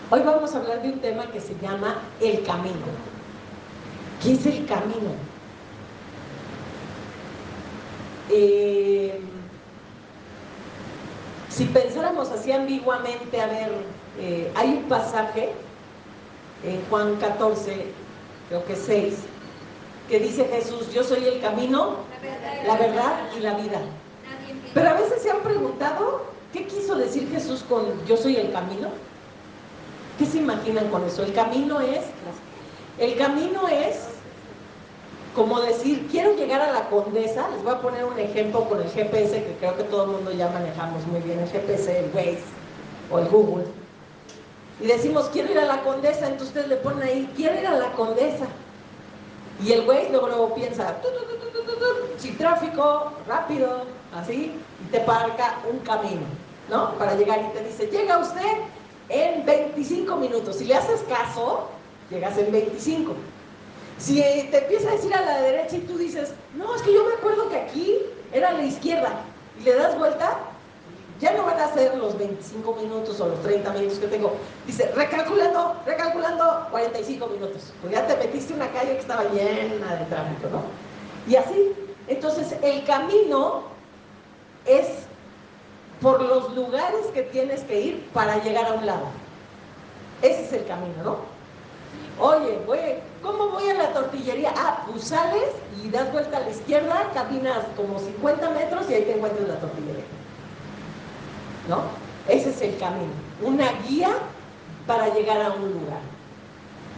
Hoy vamos a hablar de un tema que se llama el camino. ¿Qué es el camino? Si pensáramos así ambiguamente, a ver, hay un pasaje en Juan 14, creo que 6, que dice Jesús: yo soy el camino, la verdad y la vida. Pero a veces se han preguntado, ¿qué quiso decir Jesús con yo soy el camino? ¿Qué se imaginan con eso? El camino es como decir, quiero llegar a la Condesa. Les voy a poner un ejemplo con el GPS, que creo que todo el mundo ya manejamos muy bien el GPS, el Waze o el Google. Y decimos, quiero ir a la Condesa, entonces ustedes le ponen ahí, quiero ir a la Condesa. Y el Waze luego piensa, sin tráfico, rápido, así, y te marca un camino, ¿no? Para llegar, y te dice, llega usted en 25 minutos. Si le haces caso, llegas en 25. Si te empieza a decir a la derecha y tú dices, no, es que yo me acuerdo que aquí era a la izquierda, y le das vuelta, ya no van a ser los 25 minutos o los 30 minutos que tengo. Dice, recalculando, 45 minutos. Pues ya te metiste en una calle que estaba llena de tráfico, ¿no? Y así. Entonces, el camino es por los lugares que tienes que ir para llegar a un lado. Ese es el camino, ¿no? Oye, ¿cómo voy a la tortillería? Ah, pues sales y das vuelta a la izquierda, caminas como 50 metros y ahí te encuentras la tortillería, ¿no? Ese es el camino, una guía para llegar a un lugar.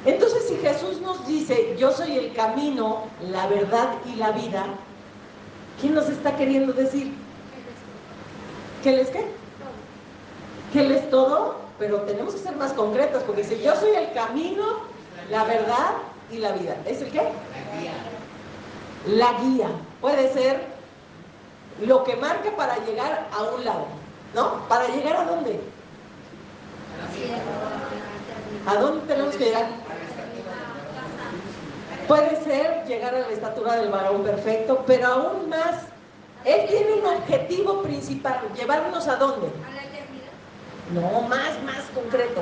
Entonces, si Jesús nos dice, yo soy el camino, la verdad y la vida, ¿qué nos está queriendo decir? ¿Que Él es qué? Que Él es todo, pero tenemos que ser más concretos, porque dice, yo soy el camino, la verdad y la vida. ¿Es el qué? La guía. La guía. Puede ser lo que marca para llegar a un lado, ¿no? ¿Para llegar a dónde? ¿A dónde tenemos que llegar? Puede ser llegar a la estatura del varón perfecto, pero aún más, Él tiene un objetivo principal. ¿Llevarnos a dónde? ¿A la eternidad? No, más concreto.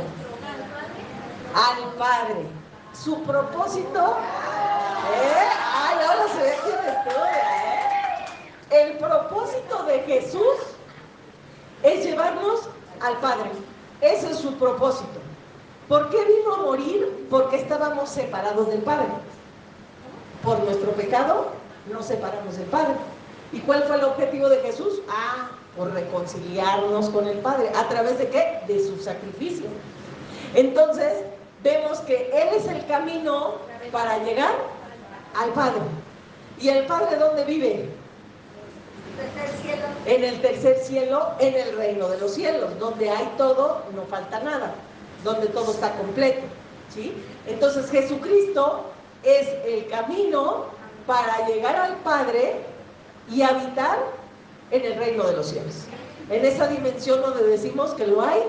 Al Padre. Su propósito, ay, ahora se ve quién estudia, El propósito de Jesús es llevarnos al Padre. Ese es su propósito. ¿Por qué vino a morir? Porque estábamos separados del Padre. Por nuestro pecado nos separamos del Padre. ¿Y cuál fue el objetivo de Jesús? Por reconciliarnos con el Padre. ¿A través de qué? De su sacrificio. Entonces, vemos que Él es el camino para llegar al Padre. ¿Y el Padre dónde vive? Tercer cielo. En el tercer cielo, en el reino de los cielos, donde hay todo, no falta nada, donde todo está completo, ¿sí? Entonces Jesucristo es el camino para llegar al Padre y habitar en el reino de los cielos, en esa dimensión donde decimos que lo hay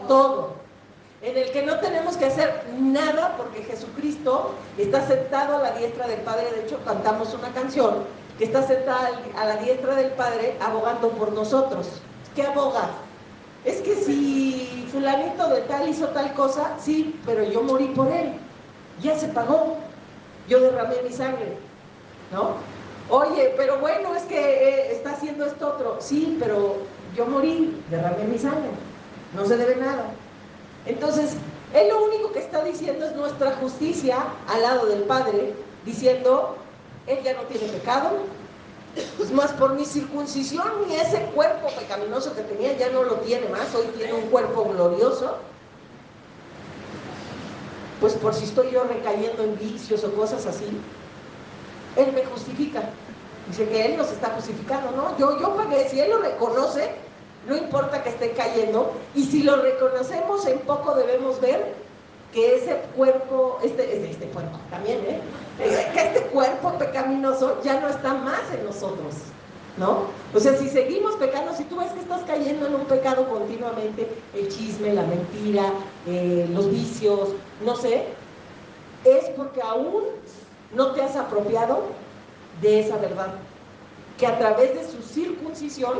todo, en el que no tenemos que hacer nada, porque Jesucristo está sentado a la diestra del Padre. De hecho, cantamos una canción que está sentada a la diestra del Padre abogando por nosotros. ¿Qué aboga? Es que si fulanito de tal hizo tal cosa, sí, pero yo morí por él, ya se pagó, yo derramé mi sangre, ¿no? Oye, pero bueno, es que está haciendo esto otro, sí, pero yo morí, derramé mi sangre, no se debe nada. Entonces, Él lo único que está diciendo es nuestra justicia al lado del Padre, diciendo, Él ya no tiene pecado. Es más, por mi circuncisión, ni ese cuerpo pecaminoso que tenía ya no lo tiene más. Hoy tiene un cuerpo glorioso. Pues por si estoy yo recayendo en vicios o cosas así, Él me justifica. Dice que Él nos está justificando, ¿no? Yo pagué. Si Él lo reconoce, no importa que esté cayendo. Y si lo reconocemos, en poco debemos ver que ese cuerpo, este cuerpo también, que este cuerpo pecaminoso ya no está más en nosotros, ¿no? O sea, si seguimos pecando, si tú ves que estás cayendo en un pecado continuamente, el chisme, la mentira, los vicios, no sé, es porque aún no te has apropiado de esa verdad, que a través de su circuncisión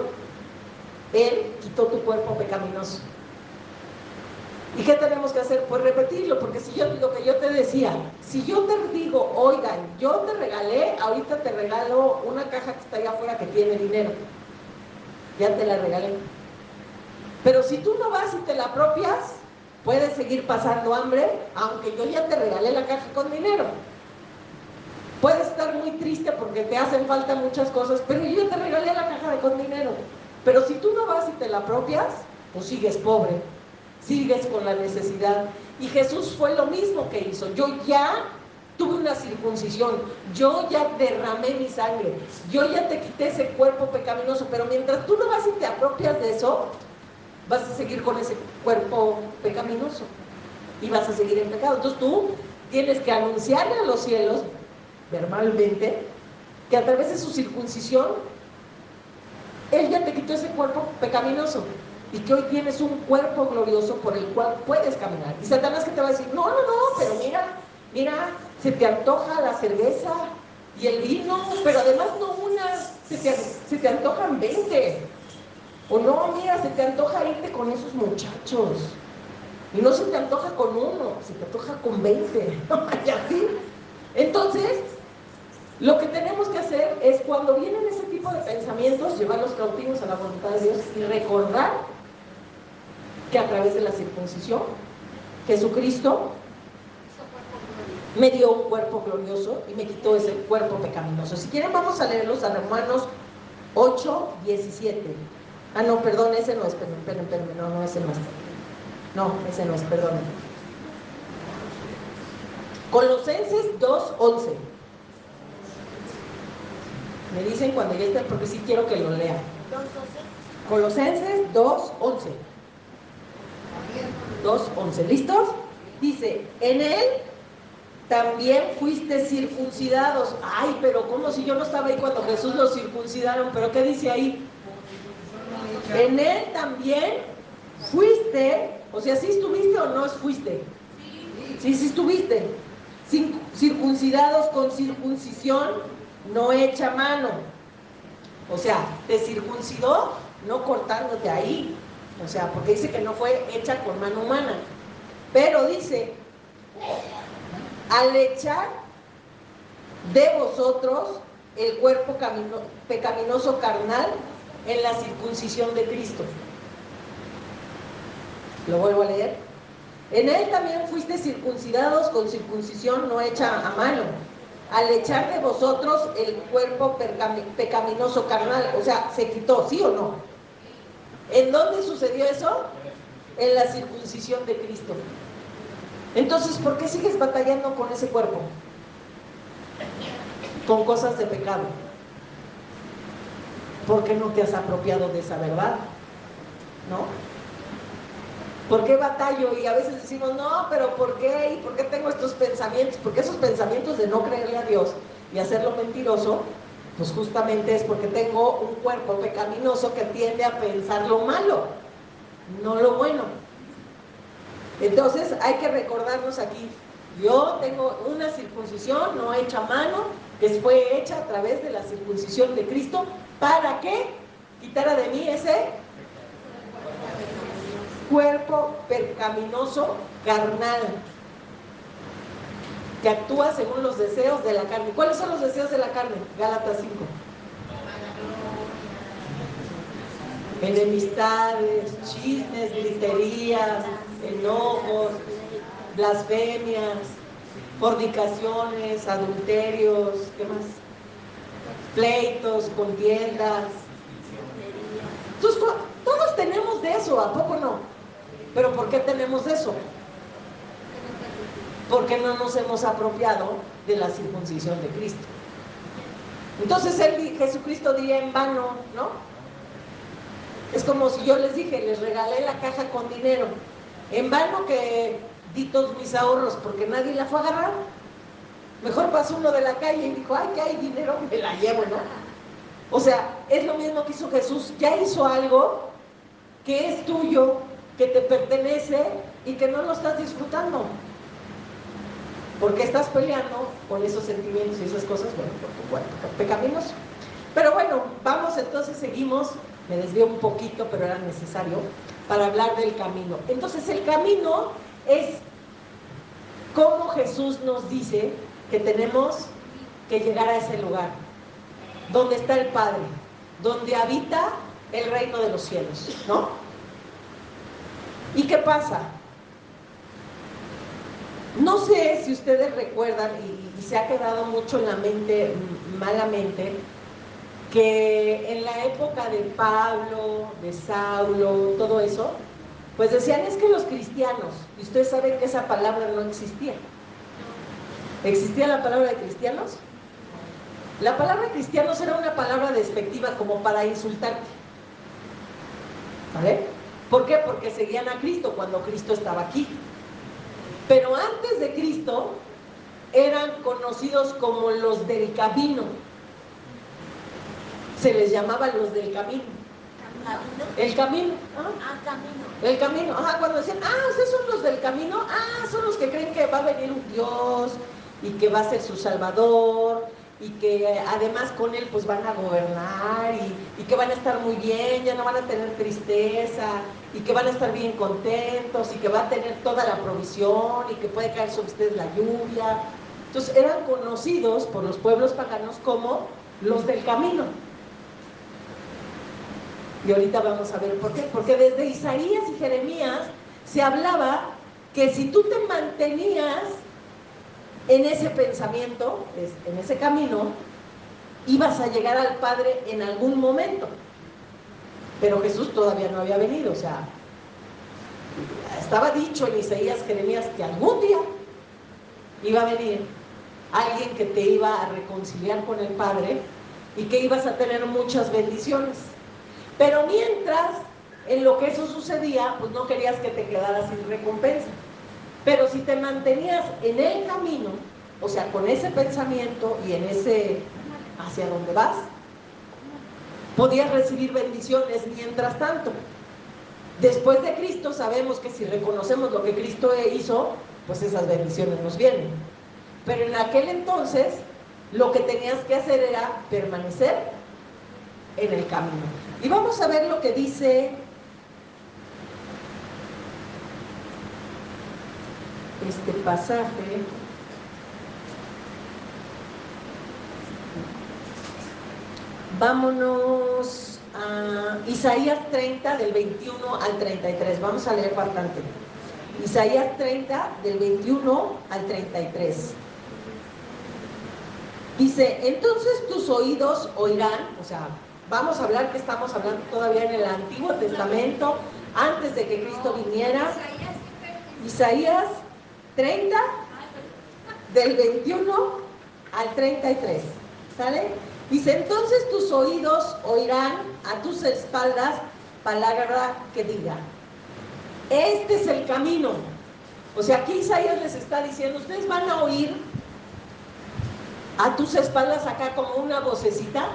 Él quitó tu cuerpo pecaminoso. ¿Y qué tenemos que hacer? Pues repetirlo, porque si yo, lo que yo te decía, si yo te digo, oigan, yo te regalé, ahorita te regalo una caja que está allá afuera que tiene dinero, ya te la regalé. Pero si tú no vas y te la apropias, puedes seguir pasando hambre, aunque yo ya te regalé la caja con dinero. Puedes estar muy triste porque te hacen falta muchas cosas, pero yo ya te regalé la caja con dinero. Pero si tú no vas y te la apropias, pues sigues pobre, sigues con la necesidad. Y Jesús fue lo mismo que hizo. Yo ya tuve una circuncisión, yo ya derramé mi sangre, yo ya te quité ese cuerpo pecaminoso, pero mientras tú no vas y te apropias de eso, vas a seguir con ese cuerpo pecaminoso y vas a seguir en pecado. Entonces tú tienes que anunciarle a los cielos, verbalmente, que a través de su circuncisión Él ya te quitó ese cuerpo pecaminoso y que hoy tienes un cuerpo glorioso por el cual puedes caminar. Y Satanás que te va a decir, no, pero mira, se te antoja la cerveza y el vino, pero además no una, se te antojan 20. O no, mira, se te antoja irte con esos muchachos. Y no se te antoja con uno, se te antoja con 20. Y así. Entonces, lo que tenemos que hacer es, cuando vienen ese tipo de pensamientos, llevarlos cautivos a la voluntad de Dios y recordar que a través de la circuncisión, Jesucristo me dio un cuerpo glorioso y me quitó ese cuerpo pecaminoso. Si quieren, vamos a leerlos a Romanos 8:17. Ah, no, perdón, ese no es, espérenme, no, ese no es. No, ese no es, perdón. Colosenses 2:11. Me dicen cuando ya estén, porque sí quiero que lo lean. Colosenses 2:11. 2:11, ¿listos? Dice, en él también fuiste circuncidados. Ay, pero ¿cómo si yo no estaba ahí cuando Jesús los circuncidaron? ¿Pero qué dice ahí? En él también fuiste, o sea, ¿sí estuviste o no fuiste? Sí estuviste. Circuncidados con circuncisión no hecha a mano. O sea, te circuncidó no cortándote ahí. O sea, porque dice que no fue hecha con mano humana. Pero dice, al echar de vosotros el cuerpo pecaminoso carnal en la circuncisión de Cristo. Lo vuelvo a leer. En él también fuiste circuncidados con circuncisión no hecha a mano, al echar de vosotros el cuerpo pecaminoso carnal. O sea, se quitó, ¿sí o no? ¿En dónde sucedió eso? En la circuncisión de Cristo. Entonces, ¿por qué sigues batallando con ese cuerpo? Con cosas de pecado. ¿Por qué no te has apropiado de esa verdad? ¿No? ¿Por qué batallo? Y a veces decimos, no, pero ¿por qué? ¿Y por qué tengo estos pensamientos? Porque esos pensamientos de no creerle a Dios y hacerlo mentiroso, pues justamente es porque tengo un cuerpo pecaminoso que tiende a pensar lo malo, no lo bueno. Entonces hay que recordarnos aquí, yo tengo una circuncisión no hecha a mano, que fue hecha a través de la circuncisión de Cristo, ¿para qué? Quitara de mí ese cuerpo pecaminoso carnal, que actúa según los deseos de la carne. ¿Cuáles son los deseos de la carne? Gálatas 5. Enemistades, chismes, griterías, enojos, blasfemias, fornicaciones, adulterios, ¿qué más? Pleitos, contiendas. Entonces, todos tenemos de eso, ¿a poco no? ¿Pero por qué tenemos eso? Porque no nos hemos apropiado de la circuncisión de Cristo. Entonces Jesucristo diría en vano, ¿no? Es como si yo les dije, les regalé la caja con dinero. En vano que di todos mis ahorros porque nadie la fue a agarrar. Mejor pasó uno de la calle y dijo, ay, que hay dinero, me la llevo, ¿no? O sea, es lo mismo que hizo Jesús. Ya hizo algo que es tuyo, que te pertenece y que no lo estás disfrutando. Porque estás peleando con esos sentimientos y esas cosas, bueno, por tu cuerpo pecaminoso. Pero bueno, vamos entonces, seguimos. Me desvío un poquito, pero era necesario. para hablar del camino. Entonces el camino es como Jesús nos dice que tenemos que llegar a ese lugar, donde está el Padre, donde habita el reino de los cielos, ¿no? ¿Y qué pasa? No sé si ustedes recuerdan, y se ha quedado mucho en la mente, malamente, que en la época de Pablo, de Saulo, todo eso, pues decían, es que los cristianos, y ustedes saben que esa palabra no existía. ¿Existía la palabra de cristianos? La palabra cristianos era una palabra despectiva como para insultarte. ¿Vale? ¿Por qué? Porque seguían a Cristo cuando Cristo estaba aquí. Pero antes de Cristo eran conocidos como los del camino. Se les llamaba los del camino. El camino. Camino. El camino. Cuando decían, ustedes son los del camino, son los que creen que va a venir un Dios y que va a ser su Salvador y que además con él pues van a gobernar y que van a estar muy bien, ya no van a tener tristeza y que van a estar bien contentos y que va a tener toda la provisión y que puede caer sobre ustedes la lluvia. Entonces eran conocidos por los pueblos paganos como los del camino. Y ahorita vamos a ver por qué. Porque desde Isaías y Jeremías se hablaba que si tú te mantenías en ese pensamiento, en ese camino, ibas a llegar al Padre en algún momento. Pero Jesús todavía no había venido, o sea, estaba dicho en Isaías, Jeremías, que algún día iba a venir alguien que te iba a reconciliar con el Padre y que ibas a tener muchas bendiciones. Pero mientras, en lo que eso sucedía, pues no querías que te quedaras sin recompensa. Pero si te mantenías en el camino, o sea, con ese pensamiento y en ese hacia donde vas, podías recibir bendiciones mientras tanto. Después de Cristo sabemos que si reconocemos lo que Cristo hizo, pues esas bendiciones nos vienen. Pero en aquel entonces, lo que tenías que hacer era permanecer en el camino. Y vamos a ver lo que dice este pasaje. Vámonos a Isaías 30 del 21 al 33. Vamos a leer bastante. Isaías 30 del 21 al 33. Dice, entonces tus oídos oirán, o sea, vamos a hablar que estamos hablando todavía en el Antiguo Testamento, antes de que Cristo viniera. Isaías 30 del 21 al 33. ¿Sale? Dice, entonces tus oídos oirán a tus espaldas palabra que diga, este es el camino. O sea, aquí Isaías les está diciendo, ustedes van a oír a tus espaldas acá como una vocecita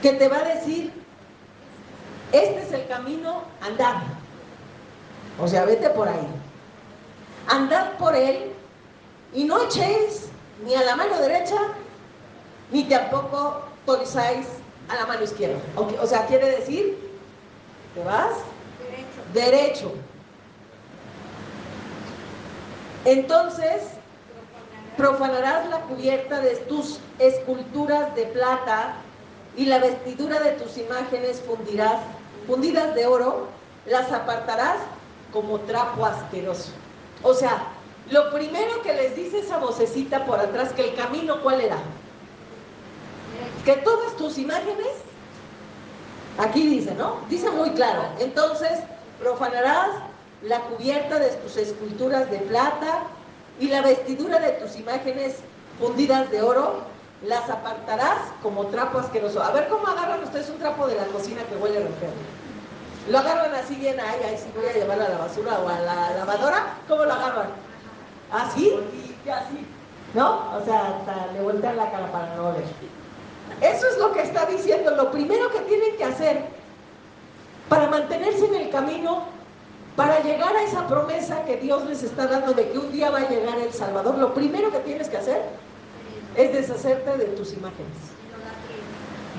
que te va a decir, este es el camino, andad. O sea, vete por ahí. Andad por él y no echéis ni a la mano derecha, ni tampoco torzáis a la mano izquierda. O sea, quiere decir, te vas derecho. Entonces, profanarás la cubierta de tus esculturas de plata y la vestidura de tus imágenes fundidas de oro, las apartarás como trapo asqueroso. O sea, lo primero que les dice esa vocecita por atrás, que el camino, ¿cuál era? Que todas tus imágenes, aquí dice, ¿no? Dice muy claro, entonces profanarás la cubierta de tus esculturas de plata y la vestidura de tus imágenes fundidas de oro, las apartarás como trapo asqueroso. A ver cómo agarran ustedes un trapo de la cocina que huele re feo. Lo agarran así bien, ahí sí voy a llevarlo a la basura o a la lavadora. ¿Cómo lo agarran? ¿Así? Y así, ¿no? O sea, hasta le voltean la cara para no ver. Eso es lo que está diciendo. Lo primero que tienen que hacer para mantenerse en el camino, para llegar a esa promesa que Dios les está dando de que un día va a llegar el Salvador, lo primero que tienes que hacer es deshacerte de tus imágenes,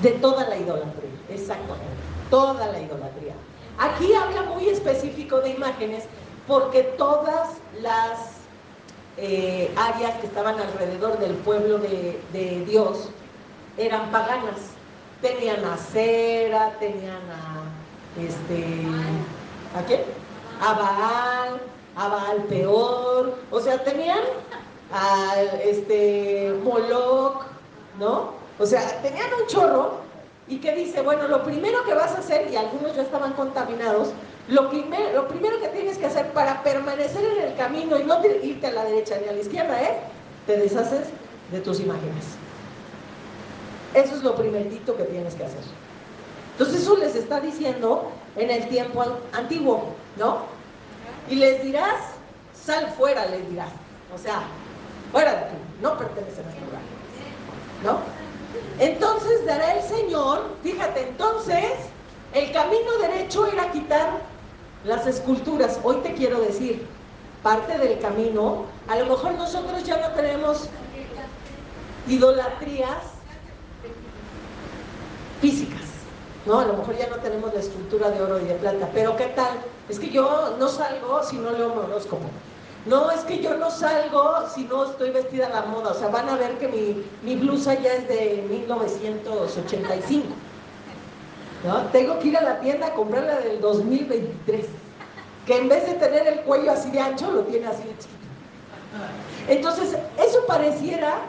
de toda la idolatría. Exactamente. toda la idolatría. Aquí habla muy específico de imágenes porque todas las áreas que estaban alrededor del pueblo de Dios eran paganas. Tenían a Cera, tenían ¿a qué? A Baal peor, o sea, tenían a Moloch, ¿no? O sea, tenían un chorro. Y que dice, bueno, lo primero que vas a hacer, y algunos ya estaban contaminados, lo primero que tienes que hacer para permanecer en el camino y no irte a la derecha ni a la izquierda es, te deshaces de tus imágenes. Eso es lo primerito que tienes que hacer. Entonces eso les está diciendo en el tiempo antiguo, ¿no? Y les dirás, sal fuera, les dirás. O sea, fuera de aquí, no pertenecen a este lugar, ¿no? Entonces dará el Señor, fíjate, entonces el camino derecho era quitar las esculturas. Hoy te quiero decir, parte del camino, a lo mejor nosotros ya no tenemos idolatrías físicas, ¿no? A lo mejor ya no tenemos la escultura de oro y de plata, pero ¿qué tal? Es que yo no salgo si no leo mi horóscopo. No, es que yo no salgo si no estoy vestida a la moda. O sea, van a ver que mi blusa ya es de 1985, ¿no? Tengo que ir a la tienda a comprarla del 2023, que en vez de tener el cuello así de ancho, lo tiene así de chiquito. Entonces, eso pareciera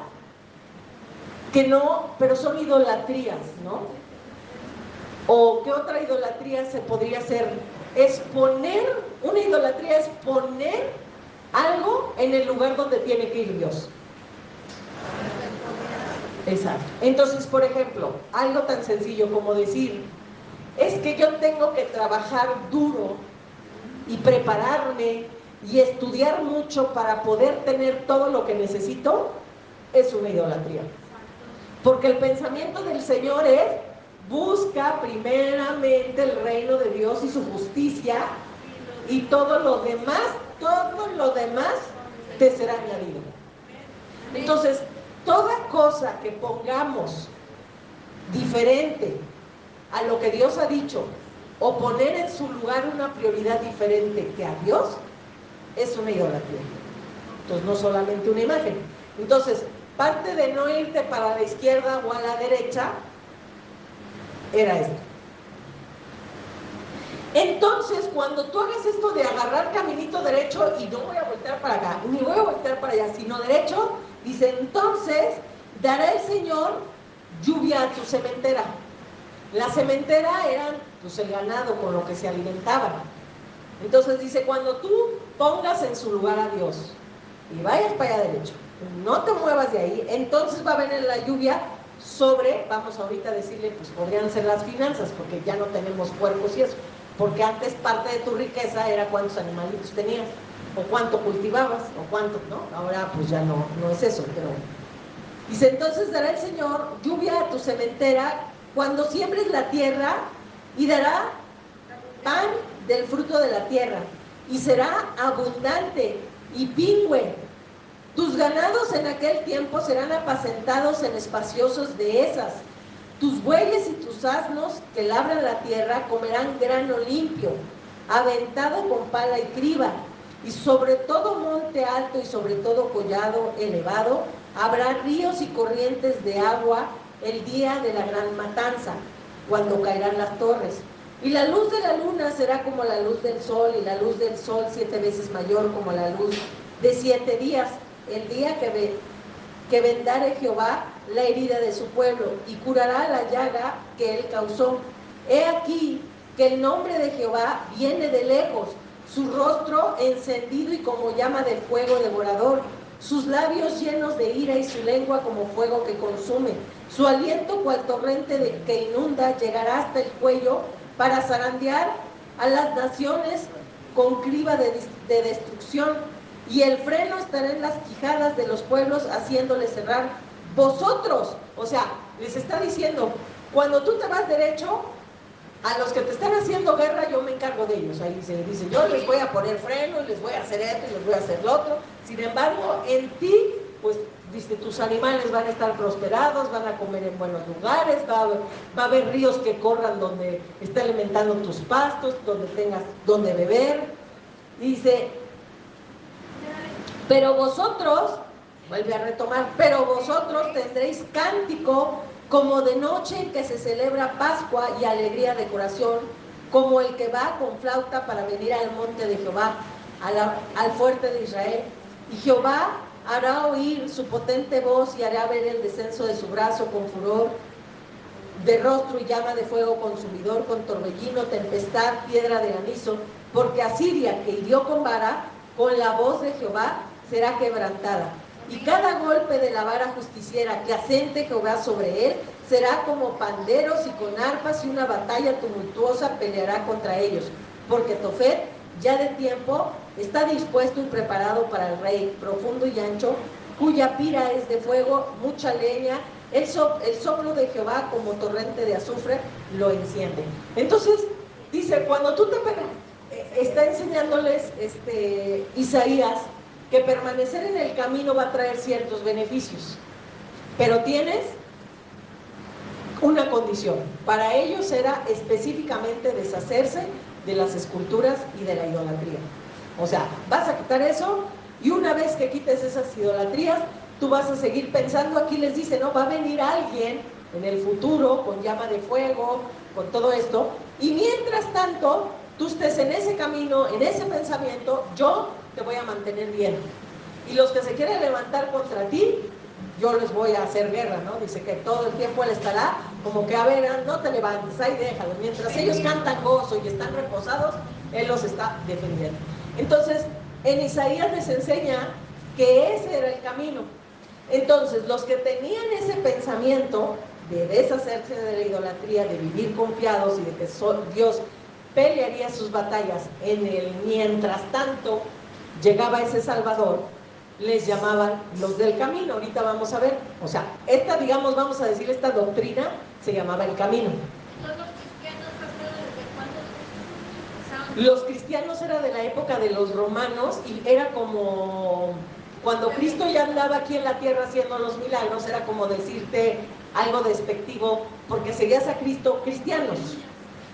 que no, pero son idolatrías, ¿no? ¿O qué otra idolatría se podría hacer? Es poner, una idolatría es poner algo en el lugar donde tiene que ir Dios. Exacto. Entonces, por ejemplo, algo tan sencillo como decir, es que yo tengo que trabajar duro y prepararme y estudiar mucho para poder tener todo lo que necesito, es una idolatría. Porque el pensamiento del Señor es, busca primeramente el reino de Dios y su justicia, y todo lo demás te será añadido. Entonces, toda cosa que pongamos diferente a lo que Dios ha dicho, o poner en su lugar una prioridad diferente que a Dios, es una idolatría. Entonces, no solamente una imagen. Entonces, parte de no irte para la izquierda o a la derecha era esto. Entonces, cuando tú hagas esto de agarrar caminito derecho y no voy a voltear para acá, ni voy a voltear para allá, sino derecho, dice, entonces dará el Señor lluvia a tu sementera. La sementera eran pues el ganado con lo que se alimentaban. Entonces dice, cuando tú pongas en su lugar a Dios y vayas para allá derecho, no te muevas de ahí, entonces va a venir la lluvia sobre, vamos ahorita a decirle, pues podrían ser las finanzas, porque ya no tenemos puercos y eso. Porque antes parte de tu riqueza era cuántos animalitos tenías, o cuánto cultivabas, o cuánto, ¿no? Ahora pues ya no es eso, pero... Dice, entonces dará el Señor lluvia a tu sementera cuando siembres la tierra, y dará pan del fruto de la tierra, y será abundante y pingüe. Tus ganados en aquel tiempo serán apacentados en espaciosos dehesas. Tus bueyes y tus asnos que labran la tierra comerán grano limpio, aventado con pala y criba. Y sobre todo monte alto y sobre todo collado elevado habrá ríos y corrientes de agua el día de la gran matanza, cuando caerán las torres. Y la luz de la luna será como la luz del sol, y la luz del sol 7 veces mayor como la luz de 7 días, el día que vendare Jehová la herida de su pueblo, y curará la llaga que él causó. He aquí que el nombre de Jehová viene de lejos, su rostro encendido y como llama de fuego devorador, sus labios llenos de ira y su lengua como fuego que consume. Su aliento cual torrente que inunda llegará hasta el cuello para zarandear a las naciones con criba de destrucción, y el freno estará en las quijadas de los pueblos haciéndoles cerrar. Vosotros, o sea, les está diciendo, cuando tú te vas derecho, a los que te están haciendo guerra yo me encargo de ellos. Ahí se dice, yo les voy a poner freno, les voy a hacer esto y les voy a hacer lo otro. Sin embargo, en ti pues dice, tus animales van a estar prosperados, van a comer en buenos lugares, va a haber ríos que corran donde esté alimentando tus pastos, donde tengas donde beber. Dice, pero vosotros, vuelve a retomar, pero vosotros tendréis cántico como de noche en que se celebra Pascua y alegría de corazón, como el que va con flauta para venir al monte de Jehová, al fuerte de Israel. Y Jehová hará oír su potente voz y hará ver el descenso de su brazo con furor, de rostro y llama de fuego consumidor, con torbellino, tempestad, piedra de granizo, porque Asiria, que hirió con vara, con la voz de Jehová será quebrantada. Y cada golpe de la vara justiciera que asente Jehová sobre él, será como panderos y con arpas, y una batalla tumultuosa peleará contra ellos. Porque Tofet, ya de tiempo, está dispuesto y preparado para el rey, profundo y ancho, cuya pira es de fuego, mucha leña, el soplo de Jehová como torrente de azufre lo enciende. Entonces, dice, cuando tú te pegas, está enseñándoles Isaías que permanecer en el camino va a traer ciertos beneficios, pero tienes una condición. Para ellos era específicamente deshacerse de las esculturas y de la idolatría. O sea, vas a quitar eso, y una vez que quites esas idolatrías, tú vas a seguir pensando. Aquí les dice, no, va a venir alguien en el futuro con llama de fuego, con todo esto, y mientras tanto tú estés en ese camino, en ese pensamiento, yo te voy a mantener bien. Y los que se quieren levantar contra ti, yo les voy a hacer guerra, ¿no? Dice que todo el tiempo él estará como que, a ver, no te levantes, ahí déjalo. Mientras ellos cantan gozo y están reposados, él los está defendiendo. Entonces, en Isaías les enseña que ese era el camino. Entonces, los que tenían ese pensamiento de deshacerse de la idolatría, de vivir confiados y de que Dios pelearía sus batallas en el mientras tanto llegaba ese Salvador, les llamaban los del camino. Ahorita vamos a ver, o sea, esta, digamos, vamos a decir, esta doctrina se llamaba el camino. Los cristianos era de la época de los romanos, y era como cuando Cristo ya andaba aquí en la tierra haciendo los milagros, era como decirte algo despectivo, porque seguías a Cristo, cristianos,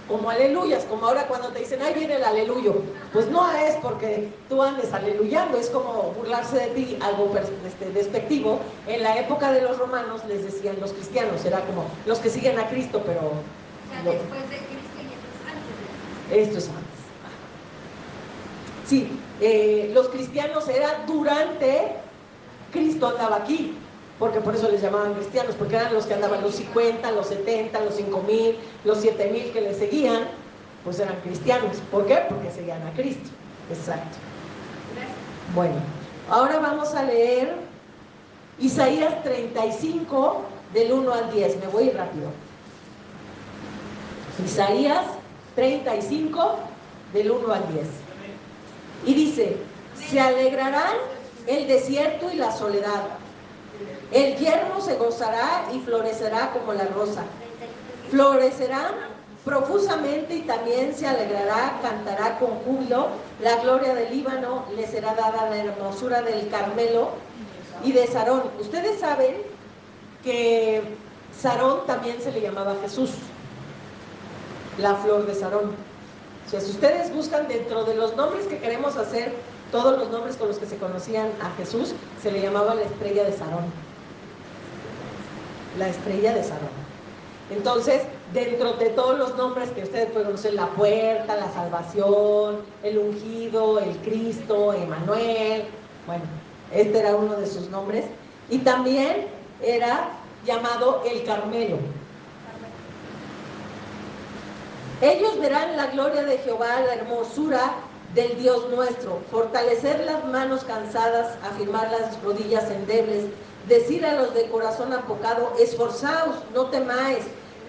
como aleluyas, como ahora cuando te dicen, ahí viene el aleluyo, pues no es porque tú andes aleluyando, es como burlarse de ti, algo despectivo. En la época de los romanos les decían los cristianos, era como los que siguen a Cristo, pero... O sea, después de Cristo y esto es antes de Esto es antes. Sí, los cristianos era durante Cristo andaba aquí, porque por eso les llamaban cristianos, porque eran los que andaban los 50, los 70, los 5,000, los 7,000 que le seguían, pues eran cristianos. ¿Por qué? Porque seguían a Cristo. Exacto. Bueno, ahora vamos a leer Isaías 35, del 1 al 10. Me voy rápido. Isaías 35, del 1 al 10. Y dice, se alegrarán el desierto y la soledad. El yermo se gozará y florecerá como la rosa. Florecerán profusamente y también se alegrará, cantará con júbilo. La gloria del Líbano le será dada, la hermosura del Carmelo y de Sarón. Ustedes saben que Sarón también se le llamaba Jesús, la flor de Sarón. O sea, si ustedes buscan dentro de los nombres que queremos hacer, todos los nombres con los que se conocían a Jesús, se le llamaba la estrella de Sarón. La estrella de Sarón. Entonces, dentro de todos los nombres que ustedes pueden conocer, la puerta, la salvación, el ungido, el Cristo, Emmanuel, bueno, este era uno de sus nombres. Y también era llamado el Carmelo. Ellos verán la gloria de Jehová, la hermosura del Dios nuestro, fortalecer las manos cansadas, afirmar las rodillas endebles, decir a los de corazón apocado, esforzaos, no temáis,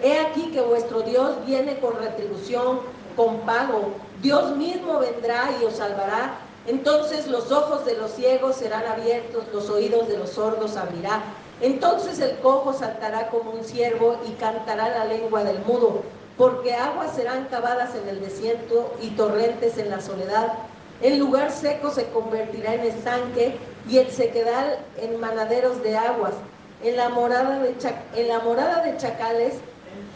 he aquí que vuestro Dios viene con retribución, con pago, Dios mismo vendrá y os salvará. Entonces los ojos de los ciegos serán abiertos, los oídos de los sordos abrirá. Entonces el cojo saltará como un ciervo y cantará la lengua del mudo. Porque aguas serán cavadas en el desierto y torrentes en la soledad. El lugar seco se convertirá en estanque y el sequedal en manaderos de aguas. En la morada de chacales,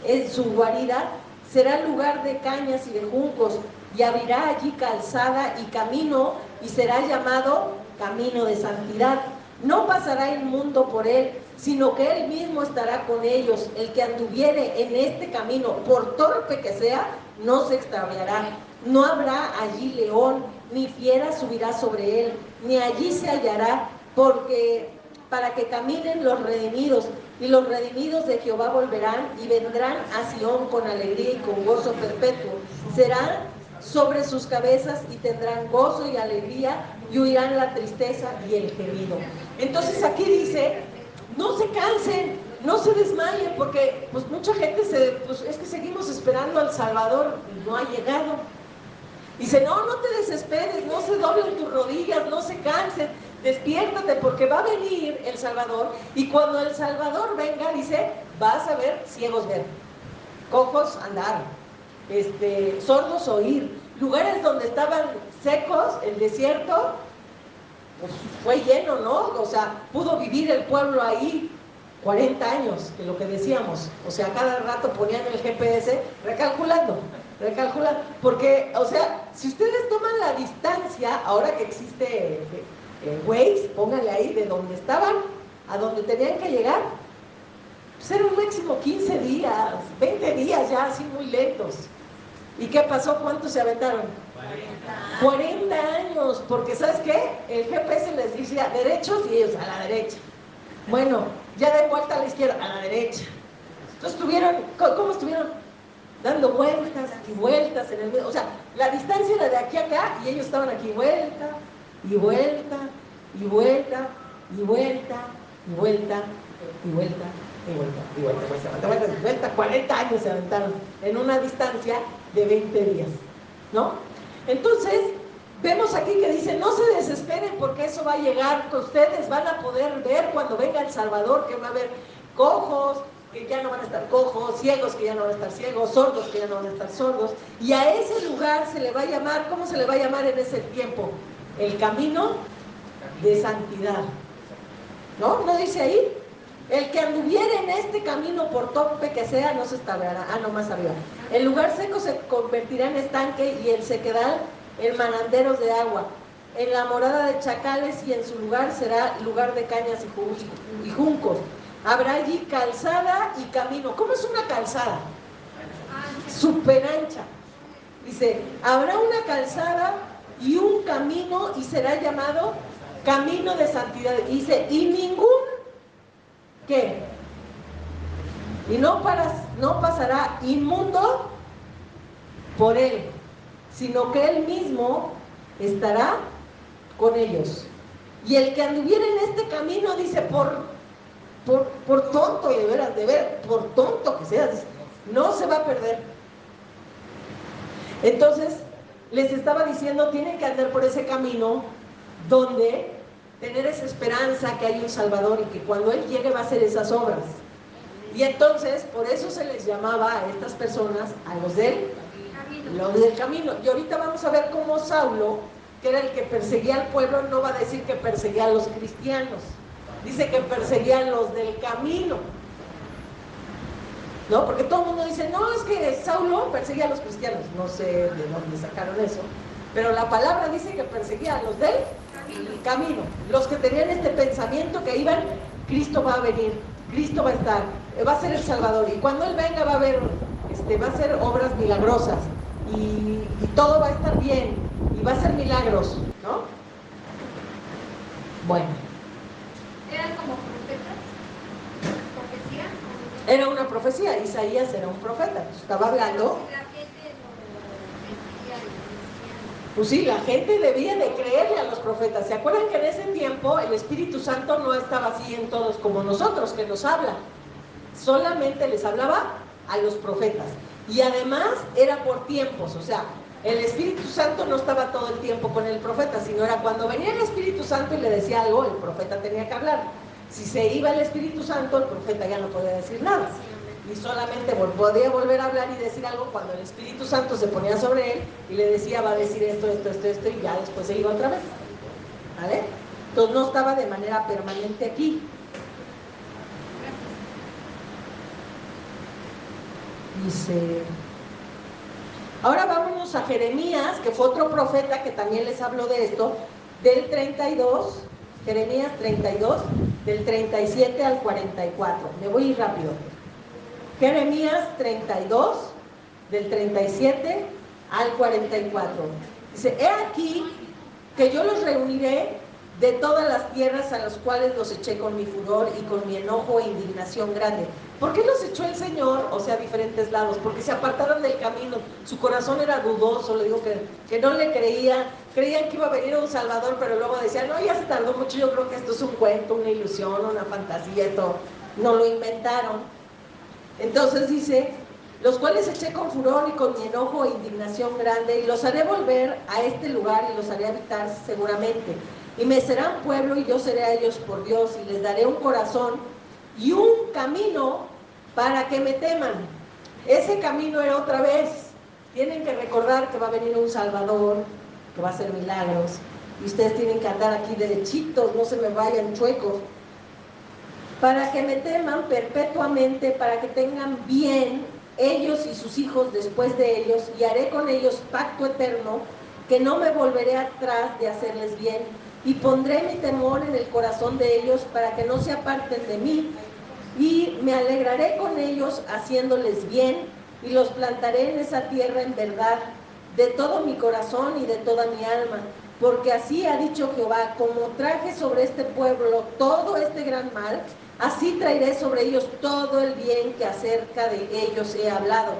en su guarida, será lugar de cañas y de juncos, y abrirá allí calzada y camino, y será llamado camino de santidad. No pasará inmundo por él, sino que él mismo estará con ellos. El que anduviere en este camino, por torpe que sea, no se extraviará. No habrá allí león, ni fiera subirá sobre él, ni allí se hallará, porque para que caminen los redimidos, y los redimidos de Jehová volverán y vendrán a Sión con alegría y con gozo perpetuo. Serán sobre sus cabezas y tendrán gozo y alegría, y huirán la tristeza y el gemido. Entonces aquí dice, no se cansen, no se desmayen, porque pues mucha gente es que seguimos esperando al Salvador y no ha llegado. Dice, no te desesperes, no se doblen tus rodillas, no se cansen, despiértate, porque va a venir el Salvador, y cuando el Salvador venga, dice, vas a ver ciegos ver, cojos andar, sordos oír, lugares donde estaban secos, el desierto, pues fue lleno, ¿no? O sea, pudo vivir el pueblo ahí 40 años, que lo que decíamos, o sea, cada rato ponían el GPS recalculando, porque, o sea, si ustedes toman la distancia, ahora que existe Waze, pónganle ahí de donde estaban a donde tenían que llegar, pues era un máximo 15 días, 20 días ya, así muy lentos. ¿Y qué pasó? ¿Cuántos se aventaron? 40 años, porque ¿sabes qué? El GPS les decía derechos y ellos a la derecha. Bueno, ya de vuelta a la izquierda, a la derecha. Entonces ¿cómo estuvieron? Dando vueltas y vueltas en el medio. O sea, la distancia era de aquí a acá y ellos estaban aquí, vuelta, y vuelta, y vuelta, y vuelta, y vuelta, y vuelta, y vuelta, y vuelta, y vuelta, 40 años se aventaron en una distancia de 20 días, ¿no? Entonces, vemos aquí que dice, no se desesperen porque eso va a llegar, que ustedes van a poder ver cuando venga el Salvador, que va a haber cojos, que ya no van a estar cojos, ciegos que ya no van a estar ciegos, sordos que ya no van a estar sordos, y a ese lugar se le va a llamar, ¿cómo se le va a llamar en ese tiempo? El camino de santidad, ¿no? ¿No dice ahí? El que anduviere en este camino, por torpe que sea, no se extraviará. No, más arriba. El lugar seco se convertirá en estanque, y el sequedal en manaderos de agua. En la morada de chacales, y en su lugar será lugar de cañas y juncos. Habrá allí calzada y camino. ¿Cómo es una calzada? Súper ancha. Dice, habrá una calzada y un camino, y será llamado camino de santidad. Dice, y ningún, ¿qué? Y no pasará inmundo por él, sino que él mismo estará con ellos. Y el que anduviera en este camino, dice, por tonto, de veras, por tonto que seas, no se va a perder. Entonces, les estaba diciendo, tienen que andar por ese camino donde tener esa esperanza que hay un Salvador y que cuando Él llegue va a hacer esas obras. Y entonces, por eso se les llamaba a estas personas, a los del camino. Y ahorita vamos a ver cómo Saulo, que era el que perseguía al pueblo, no va a decir que perseguía a los cristianos. Dice que perseguían los del camino, ¿no? Porque todo el mundo dice, no, es que Saulo perseguía a los cristianos. No sé de dónde sacaron eso, pero la palabra dice que perseguía a los del camino, los que tenían este pensamiento que iban, Cristo va a venir, Cristo va a estar, va a ser el Salvador, y cuando Él venga va a haber, va a hacer obras milagrosas, y todo va a estar bien, y va a ser milagros, ¿no? Bueno. ¿Eran como profetas? ¿Profecía? Era una profecía, Isaías era un profeta, estaba hablando. La gente lo decía y decía. Pues sí, la gente debía de creerle a los profetas. ¿Se acuerdan que en ese tiempo el Espíritu Santo no estaba así en todos como nosotros, que nos habla? Solamente les hablaba a los profetas. Y además era por tiempos, o sea, el Espíritu Santo no estaba todo el tiempo con el profeta, sino era cuando venía el Espíritu Santo y le decía algo, el profeta tenía que hablar. Si se iba el Espíritu Santo, el profeta ya no podía decir nada. Y solamente podía volver a hablar y decir algo cuando el Espíritu Santo se ponía sobre él y le decía, va a decir esto, y ya después se iba otra vez. ¿Vale? Entonces no estaba de manera permanente aquí. Dice, ahora vámonos a Jeremías, que fue otro profeta que también les habló de esto, del 32, Jeremías 32, del 37 al 44. Me voy a ir rápido. Jeremías 32, del 37 al 44. Dice, he aquí que yo los reuniré de todas las tierras a las cuales los eché con mi furor y con mi enojo e indignación grande. ¿Por qué los echó el Señor? O sea, a diferentes lados, porque se apartaron del camino, su corazón era dudoso, le digo que no le creían que iba a venir un Salvador, pero luego decían, no, ya se tardó mucho, yo creo que esto es un cuento, una ilusión, una fantasía, esto no lo inventaron. Entonces dice, los cuales eché con furor y con mi enojo e indignación grande, y los haré volver a este lugar y los haré habitar seguramente. Y me serán pueblo y yo seré a ellos por Dios, y les daré un corazón y un camino para que me teman. Ese camino era otra vez. Tienen que recordar que va a venir un Salvador, que va a hacer milagros, y ustedes tienen que andar aquí derechitos, no se me vayan chuecos. Para que me teman perpetuamente, para que tengan bien ellos y sus hijos después de ellos, y haré con ellos pacto eterno, que no me volveré atrás de hacerles bien, y pondré mi temor en el corazón de ellos para que no se aparten de mí, y me alegraré con ellos haciéndoles bien, y los plantaré en esa tierra en verdad, de todo mi corazón y de toda mi alma, porque así ha dicho Jehová, como traje sobre este pueblo todo este gran mal, así traeré sobre ellos todo el bien que acerca de ellos he hablado,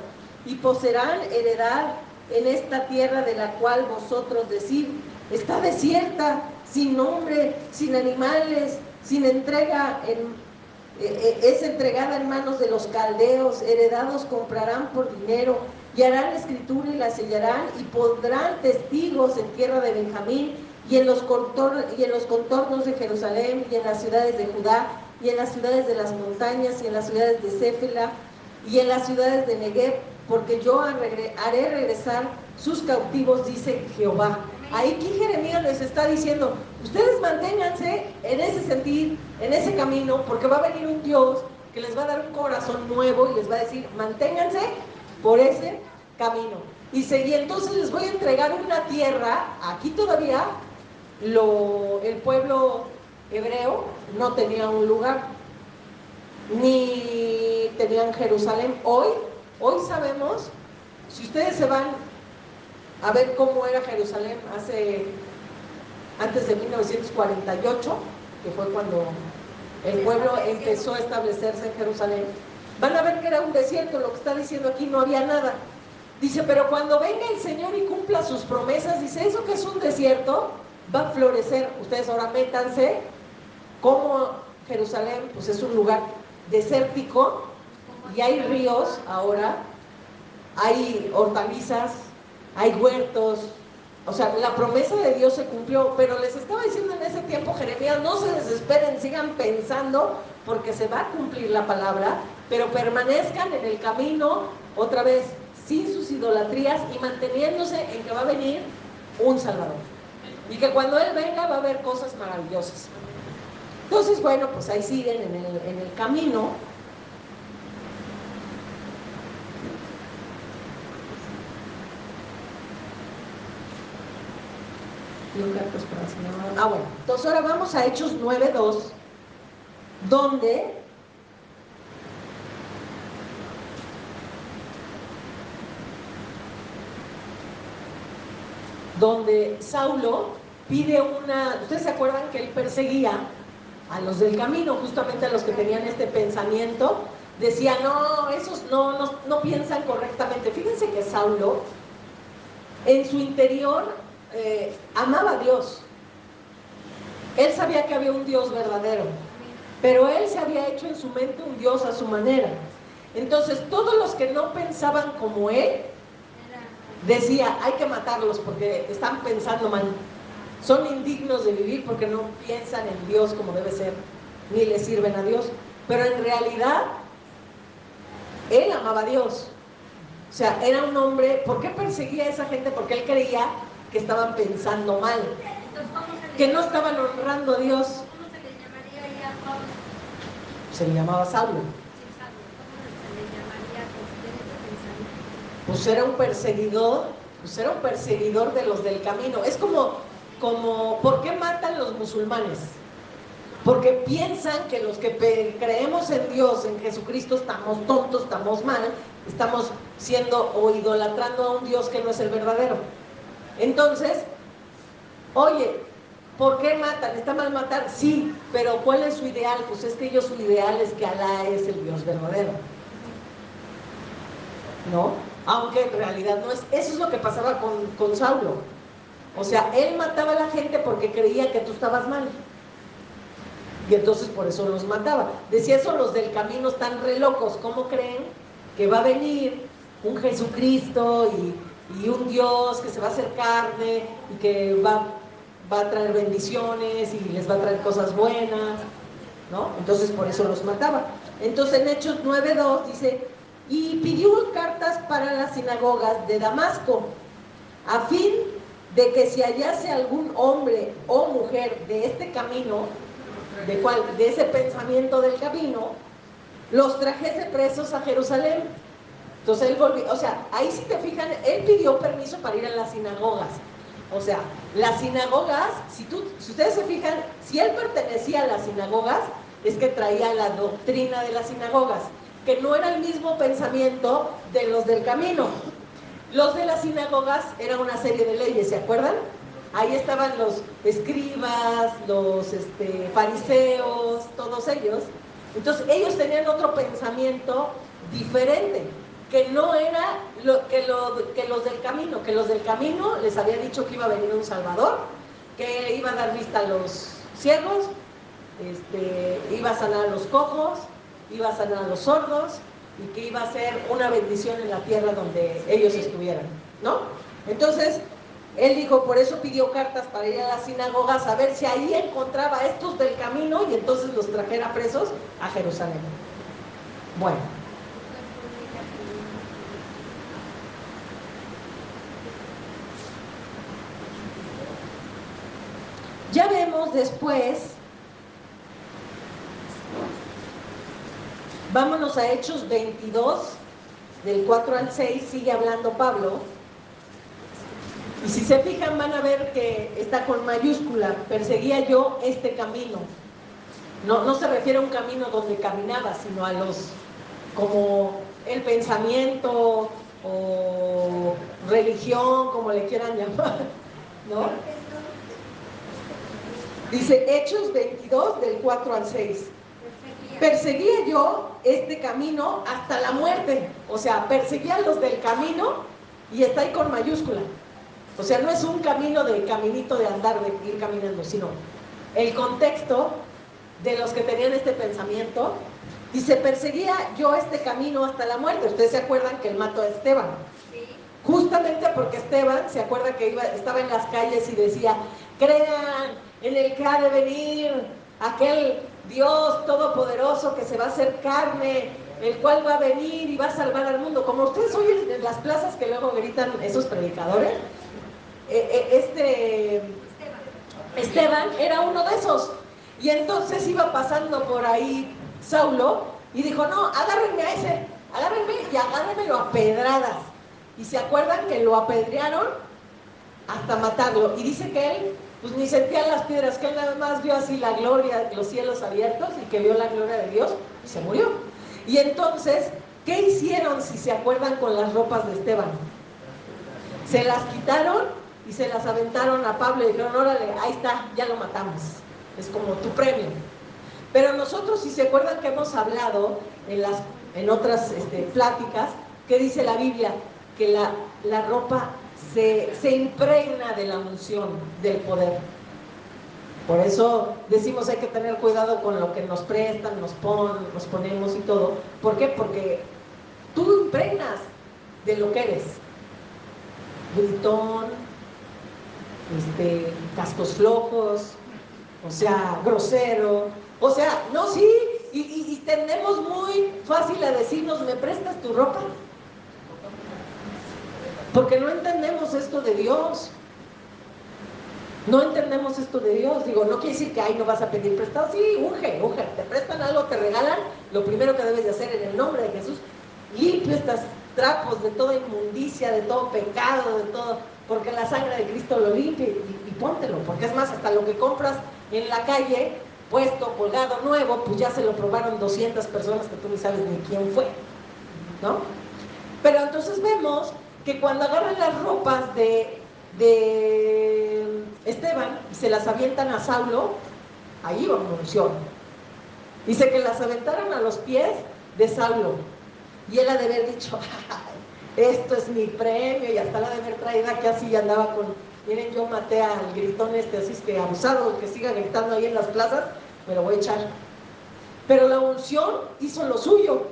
y poseerán heredad en esta tierra de la cual vosotros decís, está desierta, sin nombre, sin animales, sin entrega, es entregada en manos de los caldeos, heredados comprarán por dinero, y harán escritura y la sellarán, y pondrán testigos en tierra de Benjamín, y en los contornos de Jerusalén, y en las ciudades de Judá, y en las ciudades de las montañas, y en las ciudades de Céfela, y en las ciudades de Negev, porque yo haré regresar sus cautivos, dice Jehová. Ahí aquí Jeremías les está diciendo, ustedes manténganse en ese sentir, en ese camino, porque va a venir un Dios que les va a dar un corazón nuevo y les va a decir, manténganse por ese camino. Y entonces les voy a entregar una tierra. Aquí todavía el pueblo hebreo no tenía un lugar, ni tenían Jerusalén. Hoy sabemos, si ustedes se van a ver cómo era Jerusalén antes de 1948, que fue cuando el pueblo empezó a establecerse en Jerusalén, van a ver que era un desierto. Lo que está diciendo aquí, no había nada. Dice, pero cuando venga el Señor y cumpla sus promesas, dice, eso que es un desierto va a florecer. Ustedes ahora métanse, como Jerusalén pues es un lugar desértico y hay ríos ahora, hay hortalizas, hay huertos. O sea, la promesa de Dios se cumplió, pero les estaba diciendo en ese tiempo Jeremías, no se desesperen, sigan pensando, porque se va a cumplir la palabra, pero permanezcan en el camino, otra vez, sin sus idolatrías y manteniéndose en que va a venir un Salvador. Y que cuando Él venga va a haber cosas maravillosas. Entonces, bueno, pues ahí siguen en el camino. Bueno, entonces ahora vamos a Hechos 9:2, donde Saulo pide ustedes se acuerdan que él perseguía a los del camino, justamente a los que tenían este pensamiento, decía, no, esos no piensan correctamente. Fíjense que Saulo, en su interior, amaba a Dios. Él sabía que había un Dios verdadero, pero él se había hecho en su mente un Dios a su manera. Entonces, todos los que no pensaban como él, decía, hay que matarlos porque están pensando mal. Son indignos de vivir porque no piensan en Dios como debe ser, ni le sirven a Dios. Pero en realidad, él amaba a Dios. O sea, era un hombre. ¿Por qué perseguía a esa gente? Porque él creía que estaban pensando mal. Entonces, ¿cómo se le que no llama? estaban honrando a Dios. ¿Cómo se le llamaría ahí a Pablo? Se le llamaba Saulo. Sí, Saulo. ¿Cómo se le llamaría con este pensamiento? Pues era un perseguidor de los del camino. Es como, ¿por qué matan los musulmanes? Porque piensan que los que creemos en Dios, en Jesucristo, estamos tontos, estamos mal, estamos siendo o idolatrando a un Dios que no es el verdadero. Entonces, oye, ¿por qué matan? ¿Está mal matar? Sí, pero ¿cuál es su ideal? Pues es que ellos su ideal es que Alá es el Dios verdadero, ¿no? Aunque en realidad no es. Eso es lo que pasaba con Saulo. O sea, él mataba a la gente porque creía que tú estabas mal. Y entonces por eso los mataba. Decía eso, los del camino están re locos. ¿Cómo creen que va a venir un Jesucristo y un Dios que se va a hacer carne y que va a traer bendiciones y les va a traer cosas buenas, ¿no? Entonces por eso los mataba. Entonces en Hechos 9:2 dice, y pidió cartas para las sinagogas de Damasco, a fin de que si hallase algún hombre o mujer de este camino, de ese pensamiento del camino, los trajese presos a Jerusalén. Entonces él volvió, o sea, ahí si te fijan, él pidió permiso para ir a las sinagogas. O sea, las sinagogas, si ustedes se fijan, si él pertenecía a las sinagogas, es que traía la doctrina de las sinagogas, que no era el mismo pensamiento de los del camino. Los de las sinagogas eran una serie de leyes, ¿se acuerdan? Ahí estaban los escribas, los fariseos, todos ellos. Entonces ellos tenían otro pensamiento diferente, que no era que los del camino, que los del camino les había dicho que iba a venir un Salvador, que iba a dar vista a los ciegos, iba a sanar a los cojos, iba a sanar a los sordos, y que iba a ser una bendición en la tierra donde ellos estuvieran, ¿no? Entonces, él dijo, por eso pidió cartas para ir a las sinagogas a ver si ahí encontraba a estos del camino y entonces los trajera presos a Jerusalén. Bueno. Ya vemos después, vámonos a Hechos 22, del 4 al 6, sigue hablando Pablo. Y si se fijan van a ver que está con mayúscula, perseguía yo este camino. No se refiere a un camino donde caminaba, sino a como el pensamiento o religión, como le quieran llamar, ¿no? Dice Hechos 22, del 4 al 6. Perseguía yo este camino hasta la muerte. O sea, perseguía a los del camino y está ahí con mayúscula. O sea, no es un camino de caminito de andar, de ir caminando, sino el contexto de los que tenían este pensamiento. Dice, perseguía yo este camino hasta la muerte. Ustedes se acuerdan que él mató a Esteban. Sí. Justamente porque Esteban, se acuerda que estaba en las calles y decía, crean en el que ha de venir aquel Dios todopoderoso que se va a hacer carne, el cual va a venir y va a salvar al mundo. Como ustedes oyen en las plazas que luego gritan esos predicadores, Esteban era uno de esos. Y entonces iba pasando por ahí Saulo y dijo, no, agárrenme a ese, agárrenme y agárrenmelo a pedradas. Y se acuerdan que lo apedrearon hasta matarlo. Y dice que él, pues ni sentía las piedras, que él nada más vio así la gloria, los cielos abiertos y que vio la gloria de Dios y se murió. Y entonces, ¿qué hicieron, si se acuerdan, con las ropas de Esteban? Se las quitaron y se las aventaron a Pablo y dijeron, órale, ahí está, ya lo matamos, es como tu premio. Pero nosotros, si se acuerdan que hemos hablado en otras pláticas, que dice la Biblia, que la ropa se impregna de la unción, del poder. Por eso decimos hay que tener cuidado con lo que nos prestan, nos ponemos y todo. ¿Por qué? Porque tú impregnas de lo que eres. Gritón, cascos flojos, o sea, grosero, o sea, no, sí, y tendemos muy fácil a decirnos, ¿me prestas tu ropa? Porque no entendemos esto de Dios. No entendemos esto de Dios. Digo, no quiere decir que ahí no vas a pedir prestado. Sí, urge, te prestan algo, te regalan. Lo primero que debes de hacer en el nombre de Jesús, limpia estos trapos de toda inmundicia, de todo pecado, de todo, porque la sangre de Cristo lo limpia y póntelo. Porque es más, hasta lo que compras en la calle, puesto, colgado, nuevo, pues ya se lo probaron 200 personas que tú ni sabes ni quién fue, ¿no? Pero entonces vemos que cuando agarran las ropas de Esteban y se las avientan a Saulo, ahí va una unción. Dice que las aventaron a los pies de Saulo y él ha de haber dicho, esto es mi premio, y hasta la de haber traído aquí así y andaba con, miren, yo maté al gritón este, así es que abusado, que siga gritando ahí en las plazas, me lo voy a echar. Pero la unción hizo lo suyo,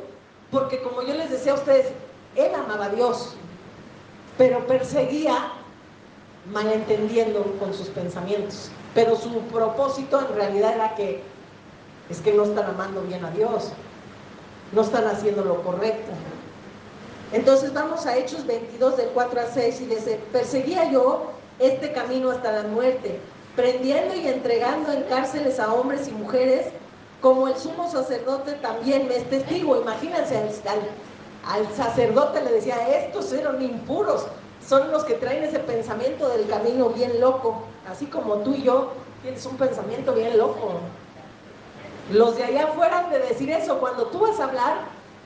porque como yo les decía a ustedes, él amaba a Dios, pero perseguía malentendiendo con sus pensamientos, pero su propósito en realidad era que es que no están amando bien a Dios, no están haciendo lo correcto. Entonces vamos a Hechos 22 del 4 al 6 y dice, perseguía yo este camino hasta la muerte, prendiendo y entregando en cárceles a hombres y mujeres, como el sumo sacerdote también me es testigo. Imagínense, al sacerdote le decía, estos eran impuros, son los que traen ese pensamiento del camino bien loco, así como tú y yo tienes un pensamiento bien loco. Los de allá afuera han de decir eso. Cuando tú vas a hablar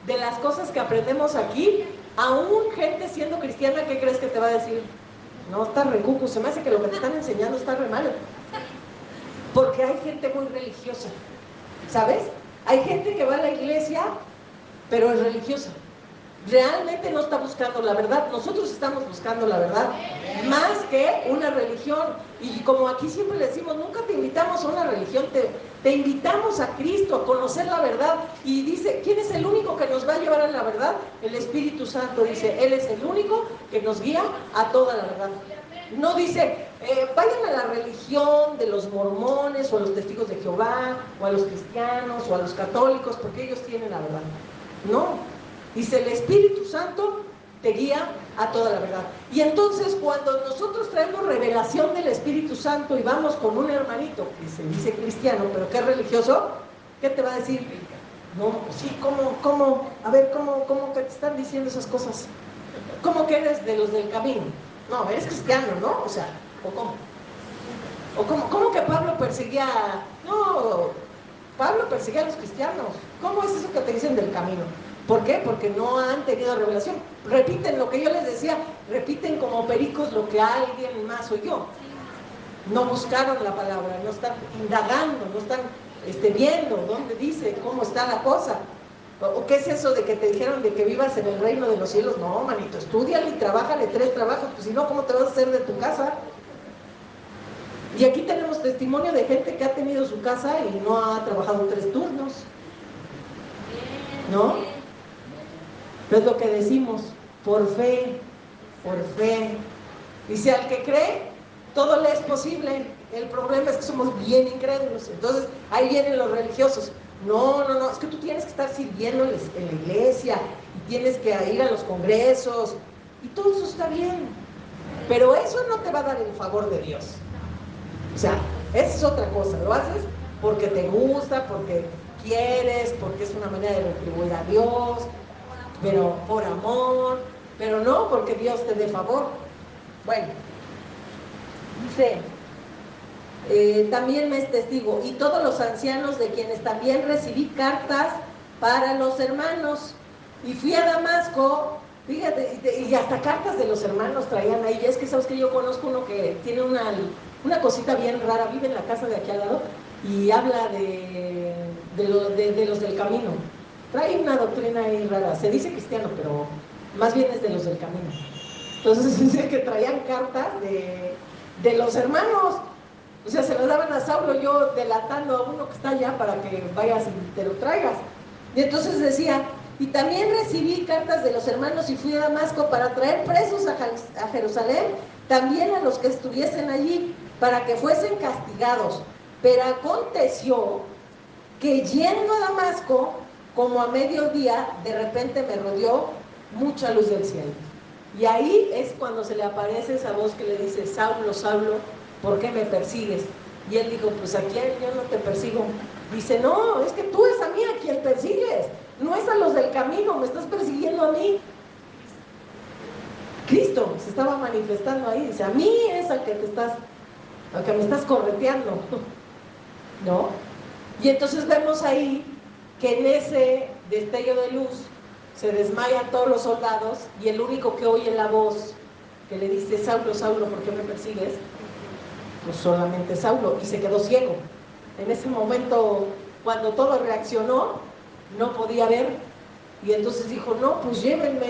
de las cosas que aprendemos aquí, aún gente siendo cristiana, ¿qué crees que te va a decir? No, está re cucu, se me hace que lo que te están enseñando está re mal. Porque hay gente muy religiosa, ¿sabes? Hay gente que va a la iglesia, pero es religiosa. Realmente no está buscando la verdad. Nosotros estamos buscando la verdad más que una religión. Y como aquí siempre le decimos, nunca te invitamos a una religión, te invitamos a Cristo, a conocer la verdad. Y dice, ¿quién es el único que nos va a llevar a la verdad? El Espíritu Santo. Dice, Él es el único que nos guía a toda la verdad. No dice, vayan a la religión de los mormones o a los testigos de Jehová o a los cristianos o a los católicos porque ellos tienen la verdad. No. Dice, el Espíritu Santo te guía a toda la verdad. Y entonces cuando nosotros traemos revelación del Espíritu Santo y vamos con un hermanito que se dice cristiano, pero que es religioso, ¿qué te va a decir? No, sí, ¿cómo? A ver, ¿cómo que te están diciendo esas cosas? ¿Cómo que eres de los del camino? No, eres cristiano, ¿no? O sea, ¿o cómo? ¿O cómo que Pablo perseguía? No, Pablo perseguía a los cristianos. ¿Cómo es eso que te dicen del camino? ¿Por qué? Porque no han tenido revelación. Repiten lo que yo les decía, repiten como pericos lo que alguien más oyó. No buscaron la palabra, no están indagando, no están viendo dónde dice, cómo está la cosa. ¿O qué es eso de que te dijeron de que vivas en el reino de los cielos? No, manito, estúdiale y trabájale 3 trabajos, pues si no, ¿cómo te vas a hacer de tu casa? Y aquí tenemos testimonio de gente que ha tenido su casa y no ha trabajado 3 turnos. ¿No? Es lo que decimos, por fe. Dice, al que cree, todo le es posible. El problema es que somos bien incrédulos. Entonces, ahí vienen los religiosos. No, es que tú tienes que estar sirviéndoles en la iglesia y tienes que ir a los congresos y todo eso está bien. Pero eso no te va a dar el favor de Dios. O sea, esa es otra cosa. Lo haces porque te gusta, porque quieres, porque es una manera de retribuir a Dios, pero por amor, pero no porque Dios te dé favor. Bueno, dice, también me es testigo, y todos los ancianos de quienes también recibí cartas para los hermanos, y fui a Damasco, fíjate, y hasta cartas de los hermanos traían ahí. Es que sabes que yo conozco uno que tiene una cosita bien rara, vive en la casa de aquí al lado, y habla de los del camino. Trae una doctrina ahí rara, se dice cristiano, pero más bien es de los del camino. Entonces dice que traían cartas de los hermanos, o sea, se lo daban a Saulo, yo delatando a uno que está allá para que vayas y te lo traigas. Y entonces decía, y también recibí cartas de los hermanos y fui a Damasco para traer presos a Jerusalén, también a los que estuviesen allí, para que fuesen castigados. Pero aconteció que yendo a Damasco, como a mediodía, de repente me rodeó mucha luz del cielo. Y ahí es cuando se le aparece esa voz que le dice, Saulo, Saulo, ¿por qué me persigues? Y él dijo, pues a quién, yo no te persigo. Dice, no, es que tú es a mí a quien persigues, no es a los del camino, me estás persiguiendo a mí. Cristo se estaba manifestando ahí, dice, a mí es al que me estás correteando, ¿no? Y entonces vemos ahí que en ese destello de luz se desmayan todos los soldados y el único que oye la voz que le dice, Saulo, Saulo, ¿por qué me persigues? Pues solamente Saulo, y se quedó ciego. En ese momento, cuando todo reaccionó, no podía ver, y entonces dijo, no, pues llévenme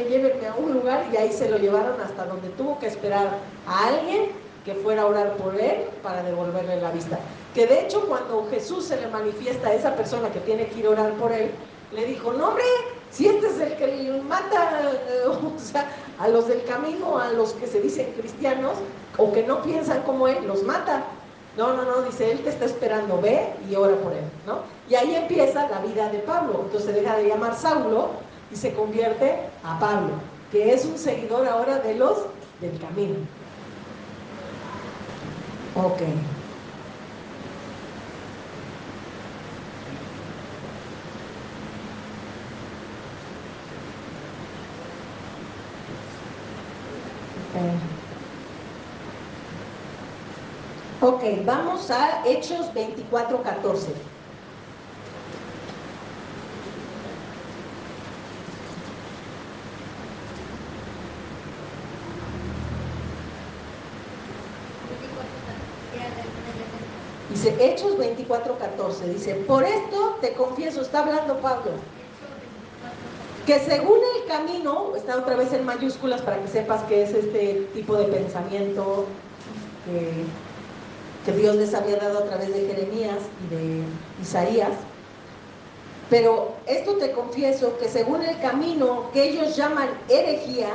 a un lugar, y ahí se lo llevaron hasta donde tuvo que esperar a alguien que fuera a orar por él para devolverle la vista. Que de hecho cuando Jesús se le manifiesta a esa persona que tiene que ir a orar por él, le dijo, no hombre, si este es el que mata, o sea, a los del camino, a los que se dicen cristianos, o que no piensan como él, los mata. No, dice, él te está esperando, ve y ora por él, ¿no? Y ahí empieza la vida de Pablo. Entonces deja de llamar Saulo y se convierte a Pablo, que es un seguidor ahora de los del camino. Ok. Ok, vamos a Hechos 24:14. Dice Hechos 24:14, dice, por esto te confieso, está hablando Pablo, que según el camino, está otra vez en mayúsculas para que sepas que es este tipo de pensamiento que Dios les había dado a través de Jeremías y de Isaías. Pero esto te confieso, que según el camino que ellos llaman herejía,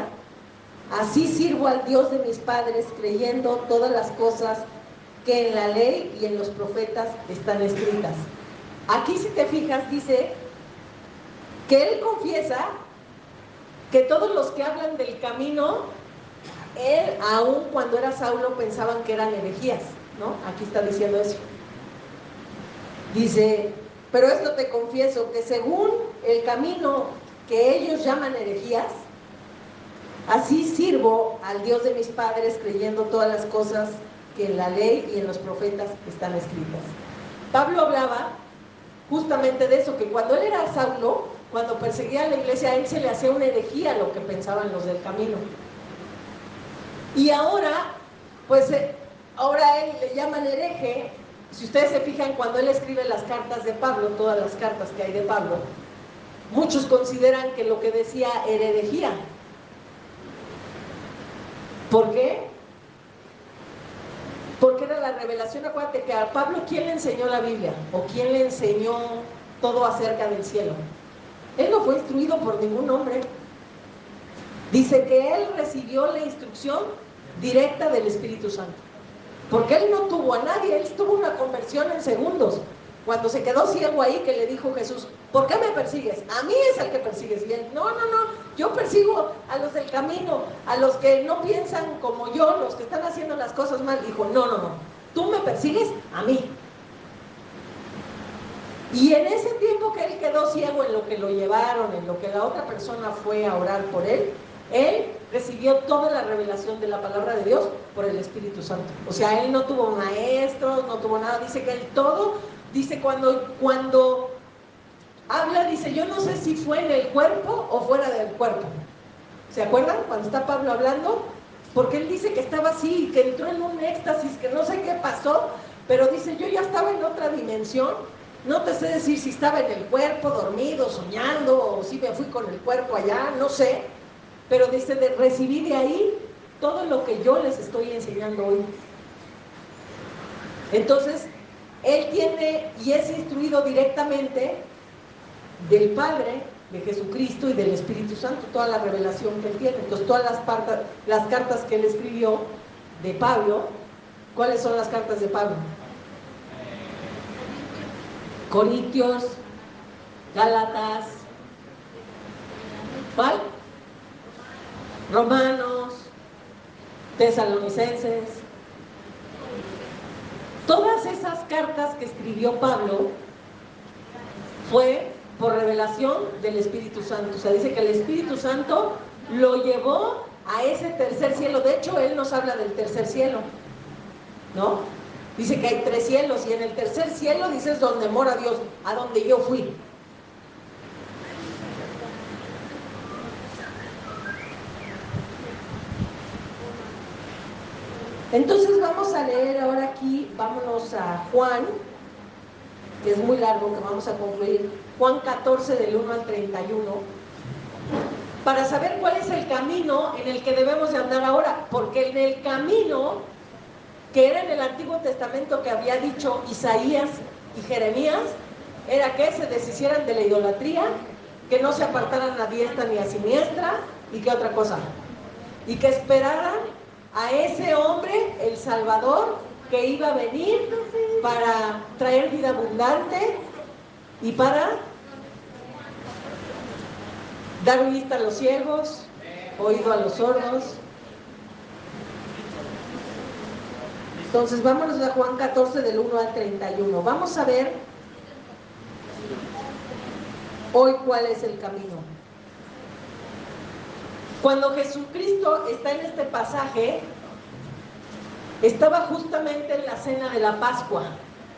así sirvo al Dios de mis padres, creyendo todas las cosas que en la ley y en los profetas están escritas. Aquí, si te fijas, dice que él confiesa que todos los que hablan del camino, él, aún cuando era Saulo, pensaban que eran herejías, ¿no? Aquí está diciendo eso. Dice, pero esto te confieso, que según el camino que ellos llaman herejías, así sirvo al Dios de mis padres, creyendo todas las cosas que en la ley y en los profetas están escritas. Pablo hablaba justamente de eso, que cuando él era Saulo, cuando perseguía a la iglesia, a él se le hacía una herejía lo que pensaban los del camino. Y ahora, pues, ahora él le llaman hereje. Si ustedes se fijan, cuando él escribe las cartas de Pablo, todas las cartas que hay de Pablo, muchos consideran que lo que decía era herejía. ¿Por qué? Porque era la revelación. Acuérdate que a Pablo, ¿quién le enseñó la Biblia? ¿O quién le enseñó todo acerca del cielo? Él no fue instruido por ningún hombre. Dice que él recibió la instrucción directa del Espíritu Santo. Porque él no tuvo a nadie, él tuvo una conversión en segundos. Cuando se quedó ciego ahí, que le dijo Jesús, ¿por qué me persigues? A mí es al que persigues. Y él, no, yo persigo a los del camino, a los que no piensan como yo, los que están haciendo las cosas mal. Dijo, no, tú me persigues a mí. Y en ese tiempo que él quedó ciego, en lo que lo llevaron, en lo que la otra persona fue a orar por él recibió toda la revelación de la palabra de Dios por el Espíritu Santo. O sea, él no tuvo maestros, no tuvo nada. Dice que él todo, dice cuando habla, dice, yo no sé si fue en el cuerpo o fuera del cuerpo. ¿Se acuerdan? Cuando está Pablo hablando, porque él dice que estaba así, que entró en un éxtasis, que no sé qué pasó, pero dice, yo ya estaba en otra dimensión. No te sé decir si estaba en el cuerpo, dormido, soñando, o si me fui con el cuerpo allá, no sé. Pero dice, recibí de ahí todo lo que yo les estoy enseñando hoy. Entonces, él tiene y es instruido directamente del Padre, de Jesucristo y del Espíritu Santo, toda la revelación que él tiene. Entonces, todas las cartas que él escribió de Pablo, ¿cuáles son las cartas de Pablo? Corintios, Gálatas, ¿cuál? Romanos, Tesalonicenses, Todas esas cartas que escribió Pablo fue por revelación del Espíritu Santo. O sea, dice que el Espíritu Santo lo llevó a ese tercer cielo. De hecho, él nos habla del tercer cielo, ¿no? Dice que hay 3 cielos y en el tercer cielo dice es donde mora Dios, a donde yo fui. Entonces vamos a leer ahora aquí, vámonos a Juan, que es muy largo, que vamos a concluir, Juan 14 del 1 al 31, para saber cuál es el camino en el que debemos de andar ahora, porque en el camino que era en el Antiguo Testamento que había dicho Isaías y Jeremías, era que se deshicieran de la idolatría, que no se apartaran a diestra ni a siniestra, y que otra cosa, y que esperaran a ese hombre, el Salvador, que iba a venir para traer vida abundante y para dar vista a los ciegos, oído a los sordos. Entonces vámonos a Juan 14 del 1 al 31. Vamos a ver hoy cuál es el camino. Cuando Jesucristo está en este pasaje, estaba justamente en la cena de la Pascua,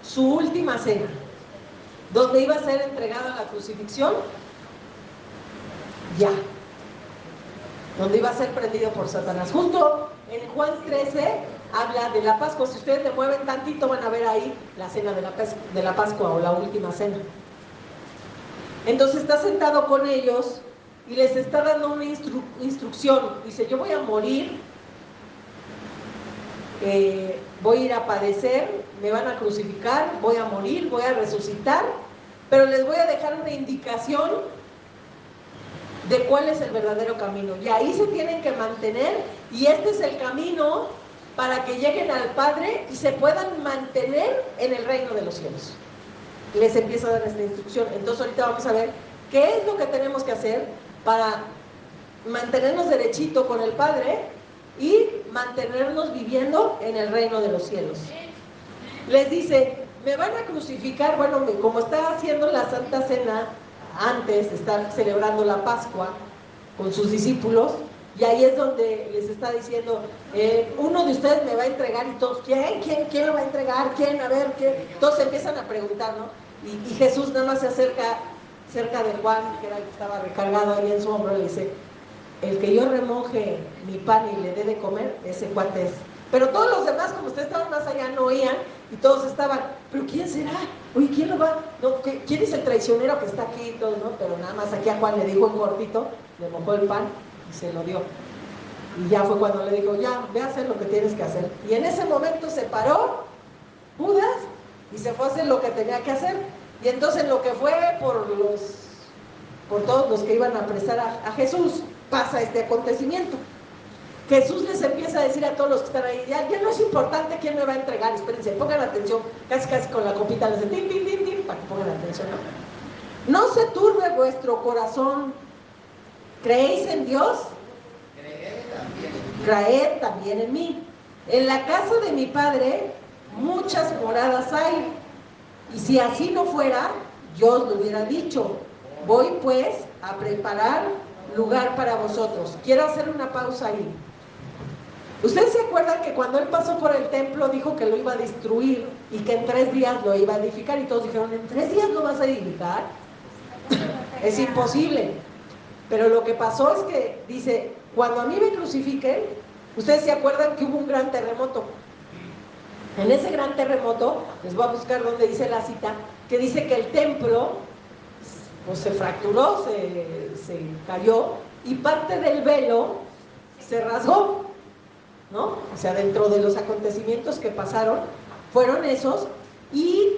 su última cena, donde iba a ser entregado a la crucifixión, ya, donde iba a ser prendido por Satanás. Justo en Juan 13 habla de la Pascua. Si ustedes le mueven tantito van a ver ahí la cena de la Pascua o la última cena. Entonces está sentado con ellos y les está dando una instrucción. Dice, yo voy a morir, voy a ir a padecer, me van a crucificar, voy a morir, voy a resucitar, pero les voy a dejar una indicación de cuál es el verdadero camino. Y ahí se tienen que mantener, y este es el camino para que lleguen al Padre y se puedan mantener en el reino de los cielos. Les empieza a dar esta instrucción. Entonces ahorita vamos a ver qué es lo que tenemos que hacer para mantenernos derechito con el Padre y mantenernos viviendo en el reino de los cielos. Les dice, me van a crucificar. Bueno, como está haciendo la Santa Cena antes de estar celebrando la Pascua con sus discípulos, y ahí es donde les está diciendo, uno de ustedes me va a entregar, y todos, ¿quién lo va a entregar? ¿Quién? A ver, ¿quién? Todos empiezan a preguntar, ¿no? Y Jesús nada más se acerca cerca de Juan, que era el que estaba recargado ahí en su hombro, le dice, el que yo remoje mi pan y le dé de comer, ese cuate es. Pero todos los demás, como ustedes estaban más allá, no oían, y todos estaban, ¿pero quién será? Oye, ¿quién lo va? No, ¿quién es el traicionero que está aquí? Y todo, ¿no? Pero nada más aquí a Juan le dijo en cortito, le mojó el pan y se lo dio. Y ya fue cuando le dijo, ya, ve a hacer lo que tienes que hacer. Y en ese momento se paró Judas y se fue a hacer lo que tenía que hacer. Y entonces lo que fue por todos los que iban a apresar a Jesús, pasa este acontecimiento. Jesús les empieza a decir a todos los que están ahí, ya no es importante quién me va a entregar, espérense, pongan atención, casi con la copita les dice, tin, para que pongan atención, ¿no? No se turbe vuestro corazón, ¿creéis en Dios? Creed también en mí. En la casa de mi Padre muchas moradas hay, y si así no fuera, yo os lo hubiera dicho. Voy pues a preparar lugar para vosotros. Quiero hacer una pausa ahí. ¿Ustedes se acuerdan que cuando él pasó por el templo dijo que lo iba a destruir y que en 3 días lo iba a edificar? Y todos dijeron, ¿en 3 días lo vas a edificar? Es imposible. Pero lo que pasó es que dice, cuando a mí me crucifiquen, ustedes se acuerdan que hubo un gran terremoto. En ese gran terremoto, les voy a buscar donde dice la cita, que dice que el templo pues, se fracturó, se cayó, y parte del velo se rasgó, ¿no? O sea, dentro de los acontecimientos que pasaron, fueron esos, y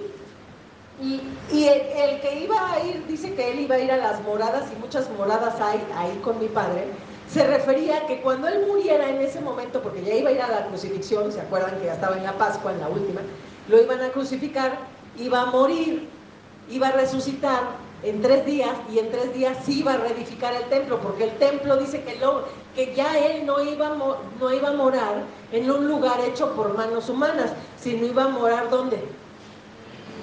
el que iba a ir, dice que él iba a ir a las moradas, y muchas moradas hay ahí con mi Padre. Se refería a que cuando él muriera en ese momento, porque ya iba a ir a la crucifixión, ¿se acuerdan que ya estaba en la Pascua, en la última? Lo iban a crucificar, iba a morir, iba a resucitar, en 3 días, y en 3 días sí iba a reedificar el templo, porque el templo dice que ya él no iba a morar en un lugar hecho por manos humanas, sino iba a morar ¿dónde?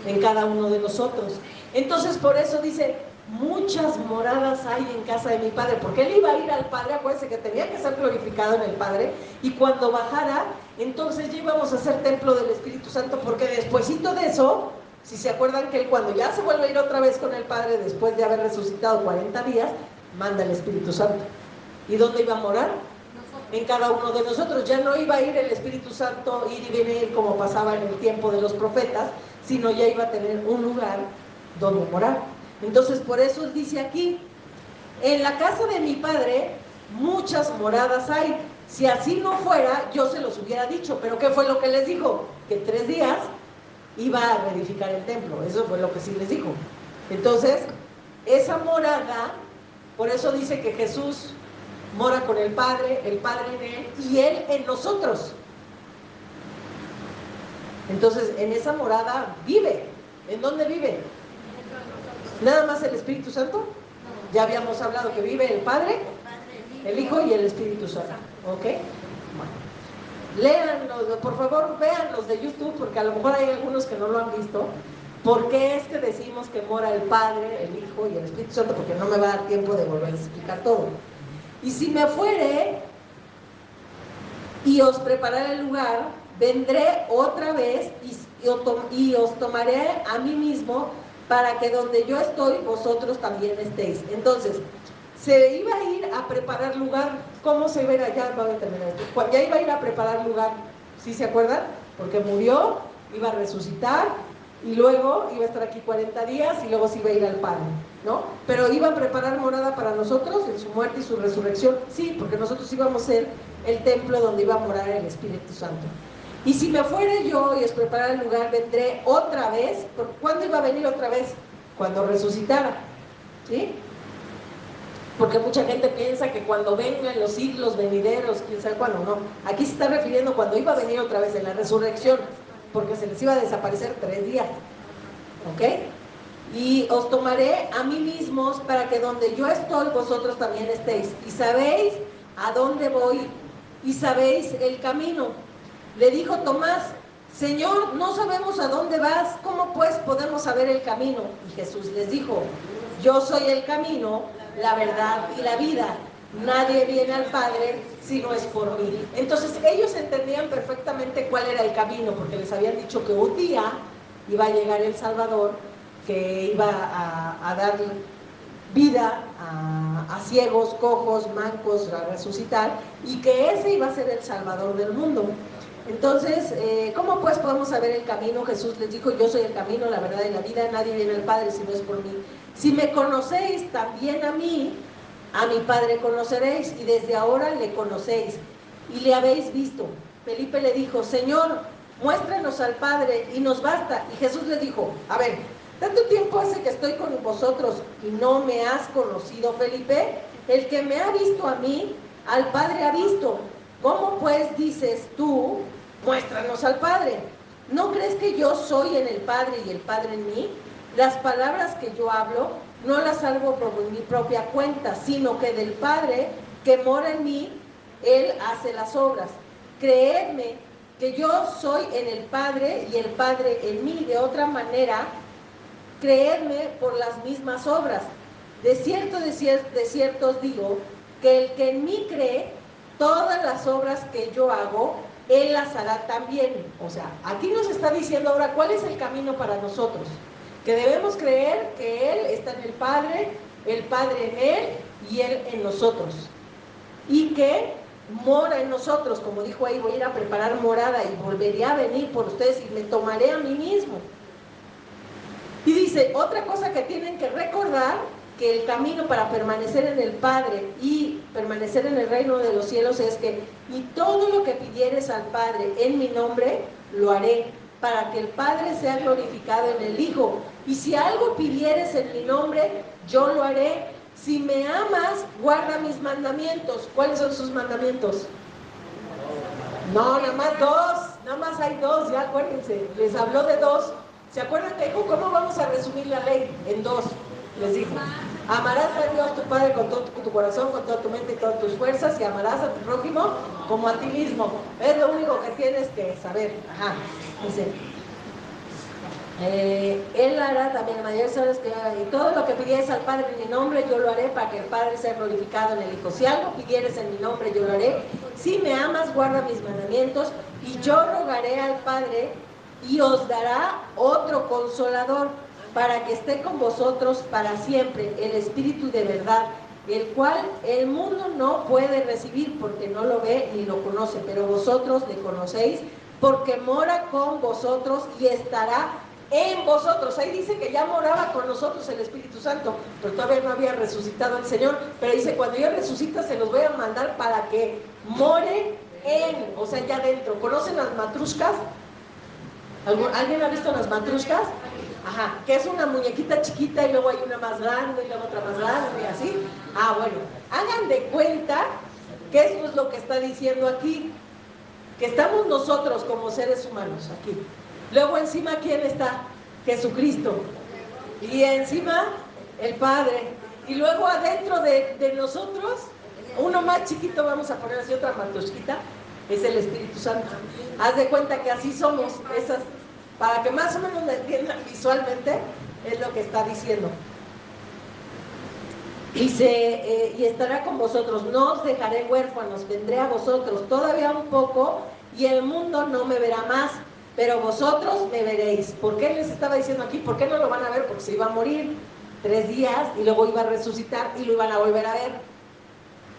En cada uno de nosotros. Entonces por eso dice, muchas moradas hay en casa de mi Padre, porque él iba a ir al Padre, acuérdense que tenía que ser glorificado en el Padre, y cuando bajara, entonces ya íbamos a ser templo del Espíritu Santo, porque despuesito de eso, si se acuerdan que él cuando ya se vuelve a ir otra vez con el Padre, después de haber resucitado 40 días, manda el Espíritu Santo. ¿Y dónde iba a morar? En cada uno de nosotros. Ya no iba a ir el Espíritu Santo, ir y venir como pasaba en el tiempo de los profetas, sino ya iba a tener un lugar donde morar. Entonces por eso dice aquí, en la casa de mi Padre muchas moradas hay. Si así no fuera, yo se los hubiera dicho. Pero ¿qué fue lo que les dijo? Que en 3 días iba a reedificar el templo. Eso fue lo que sí les dijo. Entonces, esa morada, por eso dice que Jesús mora con el Padre en él y él en nosotros. Entonces, en esa morada vive. ¿En dónde vive? ¿Nada más el Espíritu Santo? Ya habíamos hablado que vive el Padre, el Hijo y el Espíritu Santo. ¿Ok? Bueno. Léanlos, por favor, vean los de YouTube, porque a lo mejor hay algunos que no lo han visto. ¿Por qué es que decimos que mora el Padre, el Hijo y el Espíritu Santo? Porque no me va a dar tiempo de volver a explicar todo. Y si me fuere y os prepararé el lugar, vendré otra vez y os tomaré a mí mismo, para que donde yo estoy, vosotros también estéis. Entonces, se iba a ir a preparar lugar. ¿Cómo se iba a ir allá? Va a terminar esto. Ya iba a ir a preparar lugar, ¿sí se acuerdan? Porque murió, iba a resucitar, y luego iba a estar aquí 40 días, y luego se iba a ir al Padre, ¿no? Pero iba a preparar morada para nosotros en su muerte y su resurrección, sí, porque nosotros íbamos a ser el templo donde iba a morar el Espíritu Santo. Y si me fuere yo y os preparara el lugar, vendré otra vez. ¿Cuándo iba a venir otra vez? Cuando resucitara, ¿sí? Porque mucha gente piensa que cuando vengan los siglos venideros, quién sabe cuándo, no. Aquí se está refiriendo cuando iba a venir otra vez en la resurrección, porque se les iba a desaparecer 3 días, ¿ok? Y os tomaré a mí mismos, para que donde yo estoy, vosotros también estéis. Y sabéis a dónde voy, y sabéis el camino. Le dijo Tomás, Señor, no sabemos a dónde vas, ¿cómo pues podemos saber el camino? Y Jesús les dijo, yo soy el camino, la verdad y la vida. Nadie viene al Padre si no es por mí. Entonces ellos entendían perfectamente cuál era el camino, porque les habían dicho que un día iba a llegar el Salvador, que iba a dar vida a ciegos, cojos, mancos, a resucitar, y que ese iba a ser el Salvador del mundo. Entonces, ¿cómo pues podemos saber el camino? Jesús les dijo, yo soy el camino, la verdad y la vida, nadie viene al Padre si no es por mí. Si me conocéis también a mí, a mi Padre conoceréis, y desde ahora le conocéis y le habéis visto. Felipe le dijo, Señor, muéstranos al Padre y nos basta. Y Jesús le dijo, a ver, ¿tanto tiempo hace que estoy con vosotros y no me has conocido, Felipe? El que me ha visto a mí, al Padre ha visto. ¿Cómo pues dices tú, muéstranos al Padre? ¿No crees que yo soy en el Padre y el Padre en mí? Las palabras que yo hablo no las salvo por mi propia cuenta, sino que del Padre que mora en mí, Él hace las obras. Creedme que yo soy en el Padre y el Padre en mí. De otra manera, creedme por las mismas obras. De cierto os digo, que el que en mí cree, todas las obras que yo hago, Él las hará también. O sea, aquí nos está diciendo ahora cuál es el camino para nosotros. Que debemos creer que Él está en el Padre en Él y Él en nosotros. Y que mora en nosotros, como dijo ahí, voy a ir a preparar morada y volveré a venir por ustedes y me tomaré a mí mismo. Y dice, otra cosa que tienen que recordar, que el camino para permanecer en el Padre y permanecer en el reino de los cielos es que, y todo lo que pidieres al Padre en mi nombre, lo haré, para que el Padre sea glorificado en el Hijo. Y si algo pidieres en mi nombre, yo lo haré. Si me amas, guarda mis mandamientos. ¿Cuáles son sus mandamientos? No, nada más 2, nada más hay 2, ya acuérdense, les habló de 2. ¿Se acuerdan que dijo, cómo vamos a resumir la ley? En 2. Les dijo, amarás a Dios tu Padre con todo tu corazón, con toda tu mente y todas tus fuerzas, y amarás a tu prójimo como a ti mismo. Es lo único que tienes que saber. Ajá. Dice, Él hará también mayores obras que haga, y todo lo que pidieres al Padre en mi nombre, yo lo haré para que el Padre sea glorificado en el Hijo. Si algo pidieres en mi nombre, yo lo haré. Si me amas, guarda mis mandamientos, y yo rogaré al Padre, y os dará otro consolador, para que esté con vosotros para siempre, el Espíritu de verdad, el cual el mundo no puede recibir, porque no lo ve ni lo conoce, pero vosotros le conocéis, porque mora con vosotros y estará en vosotros. Ahí dice que ya moraba con nosotros el Espíritu Santo, pero todavía no había resucitado el Señor. Pero dice, cuando yo resucita se los voy a mandar para que more en, o sea, ya dentro. ¿Conocen las matrushkas? ¿Alguien ha visto las matrushkas? Ajá, que es una muñequita chiquita y luego hay una más grande y luego otra más grande y así. Ah, bueno, hagan de cuenta que eso es lo que está diciendo aquí, que estamos nosotros como seres humanos aquí. Luego encima, ¿quién está? Jesucristo. Y encima, el Padre. Y luego adentro de nosotros, uno más chiquito, vamos a poner así otra matrushkita, es el Espíritu Santo. Haz de cuenta que así somos, esas, para que más o menos lo entiendan visualmente, es lo que está diciendo. Dice, y estará con vosotros, no os dejaré huérfanos, vendré a vosotros todavía un poco, y el mundo no me verá más, pero vosotros me veréis. ¿Por qué les estaba diciendo aquí? ¿Por qué no lo van a ver? Porque se iba a morir 3 días, y luego iba a resucitar, y lo iban a volver a ver.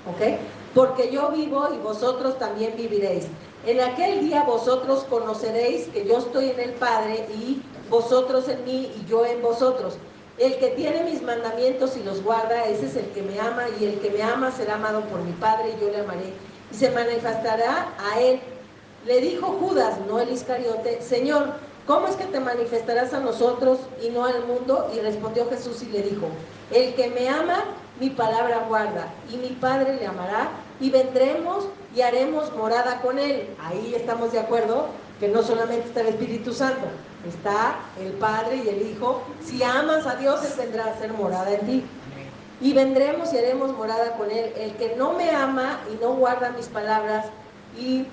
¿Ok? Porque yo vivo y vosotros también viviréis. En aquel día vosotros conoceréis que yo estoy en el Padre, y vosotros en mí, y yo en vosotros. El que tiene mis mandamientos y los guarda, ese es el que me ama, y el que me ama será amado por mi Padre, y yo le amaré, y se manifestará a él. Le dijo Judas, no el Iscariote, Señor, ¿cómo es que te manifestarás a nosotros y no al mundo? Y respondió Jesús y le dijo, el que me ama, mi palabra guarda, y mi Padre le amará, y vendremos y haremos morada con él. Ahí estamos de acuerdo que no solamente está el Espíritu Santo, está el Padre y el Hijo. Si amas a Dios, Él vendrá a hacer morada en ti. Y vendremos y haremos morada con él. El que no me ama y no guarda mis palabras, y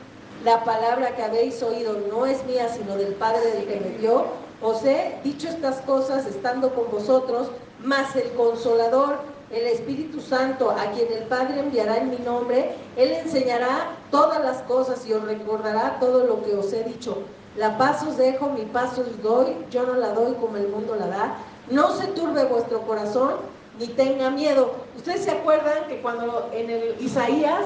la palabra que habéis oído no es mía, sino del Padre del que me dio, os he dicho estas cosas estando con vosotros, mas el Consolador, el Espíritu Santo, a quien el Padre enviará en mi nombre, Él enseñará todas las cosas y os recordará todo lo que os he dicho. La paz os dejo, mi paz os doy, yo no la doy como el mundo la da. No se turbe vuestro corazón, ni tenga miedo. Ustedes se acuerdan que cuando en el Isaías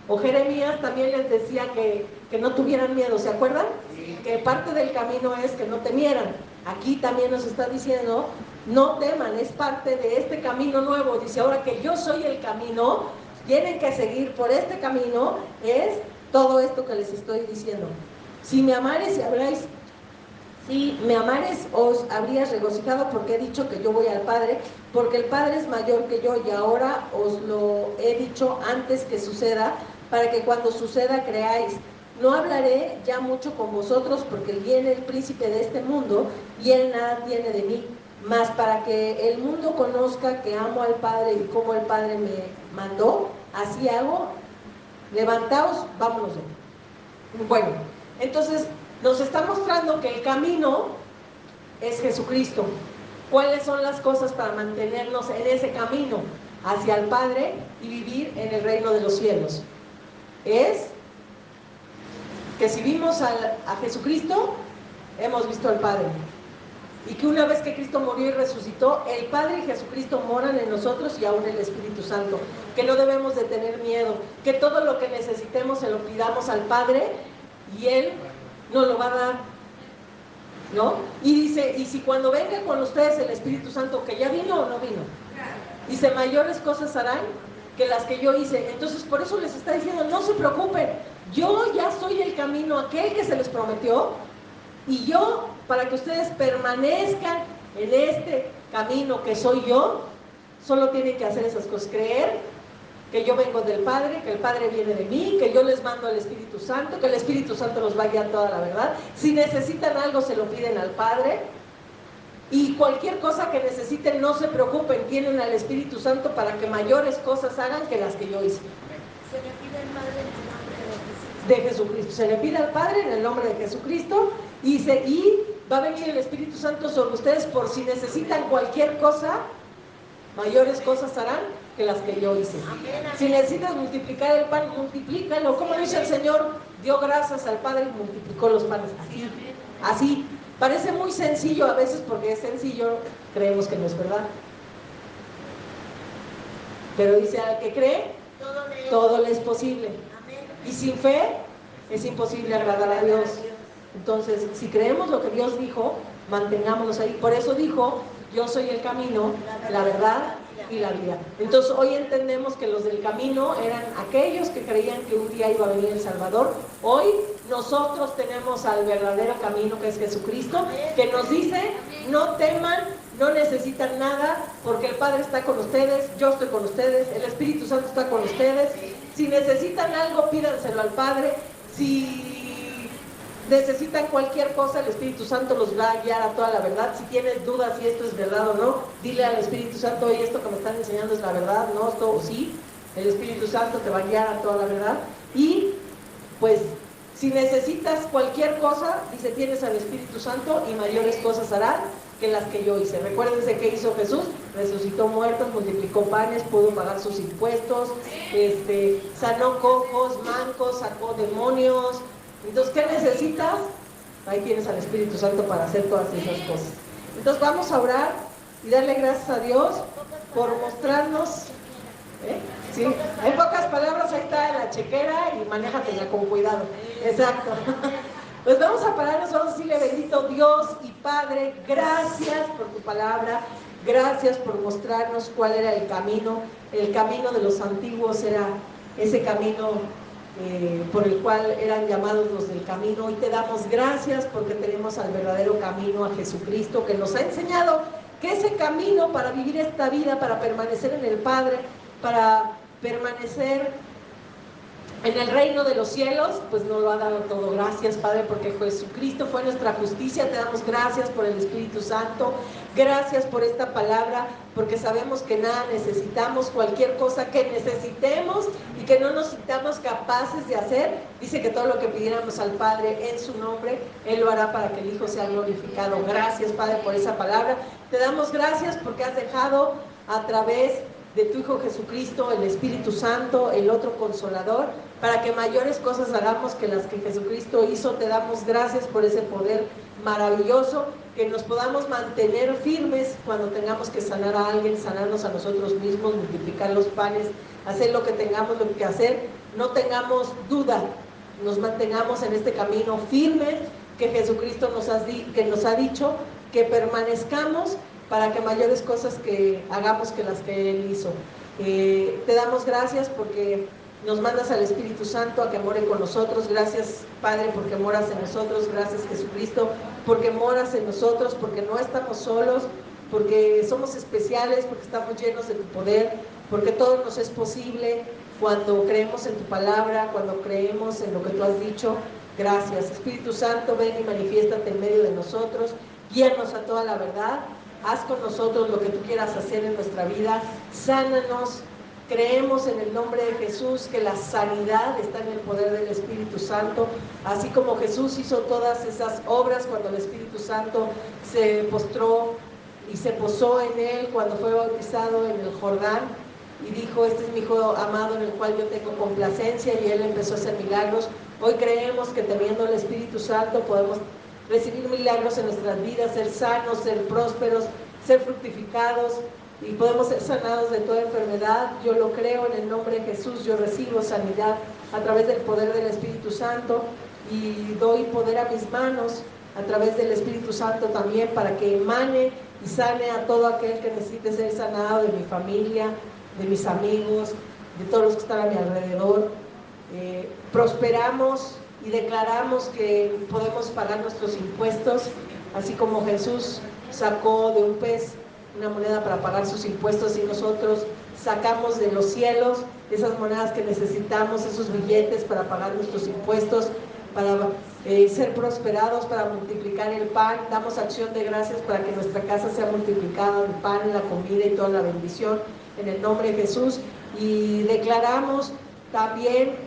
o Jeremías también les decía que no tuvieran miedo, ¿se acuerdan? Sí. Que parte del camino es que no temieran. Aquí también nos está diciendo, no teman, es parte de este camino nuevo. Dice, ahora que yo soy el camino, tienen que seguir por este camino, es todo esto que les estoy diciendo. Si me amares y habláis, si me amares, os habrías regocijado, porque he dicho que yo voy al Padre, porque el Padre es mayor que yo, y ahora os lo he dicho antes que suceda, para que cuando suceda creáis. No hablaré ya mucho con vosotros, porque viene el príncipe de este mundo, y él nada tiene de mí, mas para que el mundo conozca que amo al Padre, y como el Padre me mandó, así hago. Levantaos, vámonos. Bueno, entonces nos está mostrando que el camino es Jesucristo. ¿Cuáles son las cosas para mantenernos en ese camino hacia el Padre y vivir en el reino de los cielos? Es que si vimos a Jesucristo, hemos visto al Padre. Y que una vez que Cristo murió y resucitó, el Padre y Jesucristo moran en nosotros, y aún el Espíritu Santo. Que no debemos de tener miedo, que todo lo que necesitemos se lo pidamos al Padre y Él nos lo va a dar, ¿no? Y dice, y si cuando venga con ustedes el Espíritu Santo, que ya vino o no vino, dice, mayores cosas harán que las que yo hice. Entonces por eso les está diciendo, no se preocupen, yo ya soy el camino, aquel que se les prometió, y yo, para que ustedes permanezcan en este camino que soy yo, solo tienen que hacer esas cosas, creer que yo vengo del Padre, que el Padre viene de mí, que yo les mando al Espíritu Santo, que el Espíritu Santo los va a guiar toda la verdad. Si necesitan algo, se lo piden al Padre, Y cualquier cosa que necesiten, no se preocupen, tienen al Espíritu Santo para que mayores cosas hagan que las que yo hice. Se le pide al Padre en el nombre De Jesucristo. Se le pide al Padre en el nombre de Jesucristo y va a venir el Espíritu Santo sobre ustedes por si necesitan cualquier cosa, mayores cosas harán que las que yo hice. Si necesitas multiplicar el pan, multiplícalo. Como lo dice el Señor, dio gracias al Padre y multiplicó los panes. Así. Parece muy sencillo a veces, porque es sencillo, creemos que no es verdad. Pero dice, al que cree, todo le es posible. Y sin fe es imposible agradar a Dios. Entonces, si creemos lo que Dios dijo, mantengámonos ahí. Por eso dijo, yo soy el camino, la verdad y la vida. Entonces, hoy entendemos que los del camino eran aquellos que creían que un día iba a venir el Salvador. Hoy nosotros tenemos al verdadero camino, que es Jesucristo, que nos dice, no teman, no necesitan nada, porque el Padre está con ustedes, yo estoy con ustedes, el Espíritu Santo está con ustedes. Si necesitan algo, pídanselo al Padre. Si necesitan cualquier cosa, el Espíritu Santo los va a guiar a toda la verdad. Si tienes dudas si esto es verdad o no, dile al Espíritu Santo, oye, esto que me están enseñando es la verdad, ¿no? Esto sí, el Espíritu Santo te va a guiar a toda la verdad. Y pues, si necesitas cualquier cosa, dice, tienes al Espíritu Santo y mayores cosas harán que las que yo hice. Recuérdense qué hizo Jesús: resucitó muertos, multiplicó panes, pudo pagar sus impuestos, sanó cojos, mancos, sacó demonios. Entonces, ¿qué necesitas? Ahí tienes al Espíritu Santo para hacer todas esas cosas. Entonces vamos a orar y darle gracias a Dios por mostrarnos, sí, en pocas palabras, ahí está la chequera y manéjatela con cuidado. Exacto. Pues vamos a pararnos, vamos a decirle: bendito Dios y Padre, gracias por tu palabra, gracias por mostrarnos cuál era el camino. El camino de los antiguos era ese camino por el cual eran llamados los del camino. Y te damos gracias porque tenemos al verdadero camino, a Jesucristo, que nos ha enseñado que ese camino para vivir esta vida, para permanecer en el Padre, para permanecer en el reino de los cielos, pues nos lo ha dado todo. Gracias, Padre, porque Jesucristo fue nuestra justicia. Te damos gracias por el Espíritu Santo, gracias por esta palabra, porque sabemos que nada necesitamos. Cualquier cosa que necesitemos y que no nos sintamos capaces de hacer, dice que todo lo que pidiéramos al Padre en su nombre, Él lo hará para que el Hijo sea glorificado. Gracias, Padre, por esa palabra. Te damos gracias porque has dejado a través de tu Hijo Jesucristo, el Espíritu Santo, el otro Consolador, para que mayores cosas hagamos que las que Jesucristo hizo. Te damos gracias por ese poder maravilloso, que nos podamos mantener firmes cuando tengamos que sanar a alguien, sanarnos a nosotros mismos, multiplicar los panes, hacer lo que tengamos que hacer. No tengamos duda, nos mantengamos en este camino firmes que Jesucristo nos ha dicho, que permanezcamos para que mayores cosas que hagamos que las que Él hizo. Te damos gracias porque nos mandas al Espíritu Santo a que more con nosotros. Gracias, Padre, porque moras en nosotros. Gracias, Jesucristo, porque moras en nosotros, porque no estamos solos, porque somos especiales, porque estamos llenos de tu poder, porque todo nos es posible cuando creemos en tu palabra, cuando creemos en lo que tú has dicho. Gracias, Espíritu Santo, ven y manifiéstate en medio de nosotros, guíanos a toda la verdad. Haz con nosotros lo que tú quieras hacer en nuestra vida, sánanos. Creemos en el nombre de Jesús que la sanidad está en el poder del Espíritu Santo, así como Jesús hizo todas esas obras cuando el Espíritu Santo se postró y se posó en él cuando fue bautizado en el Jordán y dijo: este es mi Hijo amado en el cual yo tengo complacencia, y él empezó a hacer milagros. Hoy creemos que teniendo el Espíritu Santo podemos recibir milagros en nuestras vidas, ser sanos, ser prósperos, ser fructificados, y podemos ser sanados de toda enfermedad. Yo lo creo en el nombre de Jesús. Yo recibo sanidad a través del poder del Espíritu Santo y doy poder a mis manos a través del Espíritu Santo también para que emane y sane a todo aquel que necesite ser sanado, de mi familia, de mis amigos, de todos los que están a mi alrededor. Prosperamos y declaramos que podemos pagar nuestros impuestos, así como Jesús sacó de un pez una moneda para pagar sus impuestos, y nosotros sacamos de los cielos esas monedas que necesitamos, esos billetes para pagar nuestros impuestos, para ser prosperados, para multiplicar el pan. Damos acción de gracias para que nuestra casa sea multiplicada, el pan, la comida y toda la bendición, en el nombre de Jesús. Y declaramos también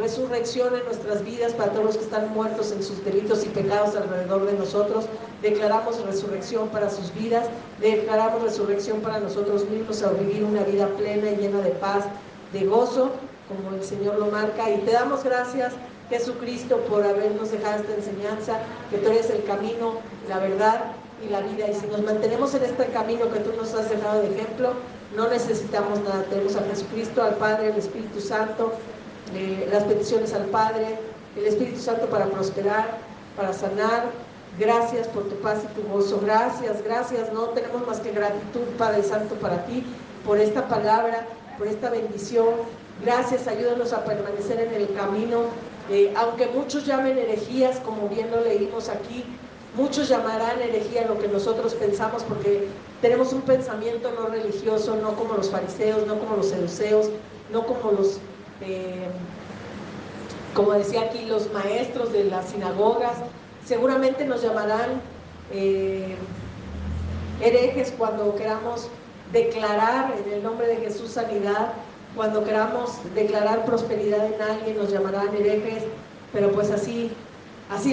resurrección en nuestras vidas para todos los que están muertos en sus delitos y pecados alrededor de nosotros. Declaramos resurrección para sus vidas, declaramos resurrección para nosotros mismos, a vivir una vida plena y llena de paz, de gozo, como el Señor lo marca. Y te damos gracias, Jesucristo, por habernos dejado esta enseñanza, que tú eres el camino, la verdad y la vida. Y si nos mantenemos en este camino que tú nos has dejado de ejemplo, no necesitamos nada. Tenemos a Jesucristo, al Padre, el Espíritu Santo, las peticiones al Padre, el Espíritu Santo para prosperar, para sanar. Gracias por tu paz y tu gozo. Gracias, gracias. No tenemos más que gratitud, Padre Santo, para ti, por esta palabra, por esta bendición. Gracias, ayúdanos a permanecer en el camino. Aunque muchos llamen herejías, como bien lo leímos aquí, muchos llamarán herejía lo que nosotros pensamos, porque tenemos un pensamiento no religioso, no como los fariseos, no como los saduceos, no como los, como decía aquí, los maestros de las sinagogas. Seguramente nos llamarán herejes cuando queramos declarar en el nombre de Jesús sanidad, cuando queramos declarar prosperidad en alguien, nos llamarán herejes, pero pues así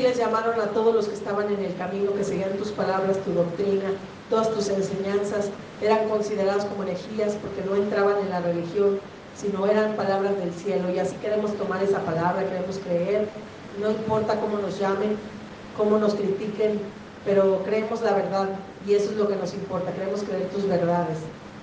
les llamaron a todos los que estaban en el camino, que seguían tus palabras, tu doctrina, todas tus enseñanzas. Eran considerados como herejías porque no entraban en la religión, sino eran palabras del cielo. Y así queremos tomar esa palabra, queremos creer, no importa cómo nos llamen, cómo nos critiquen, pero creemos la verdad, y eso es lo que nos importa. Queremos creer tus verdades,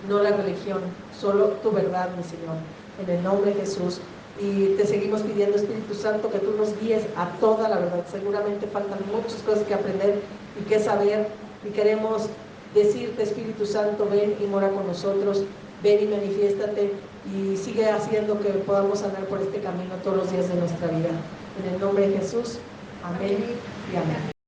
no la religión, solo tu verdad, mi Señor, en el nombre de Jesús. Y te seguimos pidiendo, Espíritu Santo, que tú nos guíes a toda la verdad. Seguramente faltan muchas cosas que aprender y que saber, y queremos decirte, Espíritu Santo, ven y mora con nosotros, ven y manifiéstate, y sigue haciendo que podamos andar por este camino todos los días de nuestra vida. En el nombre de Jesús, amén y amén.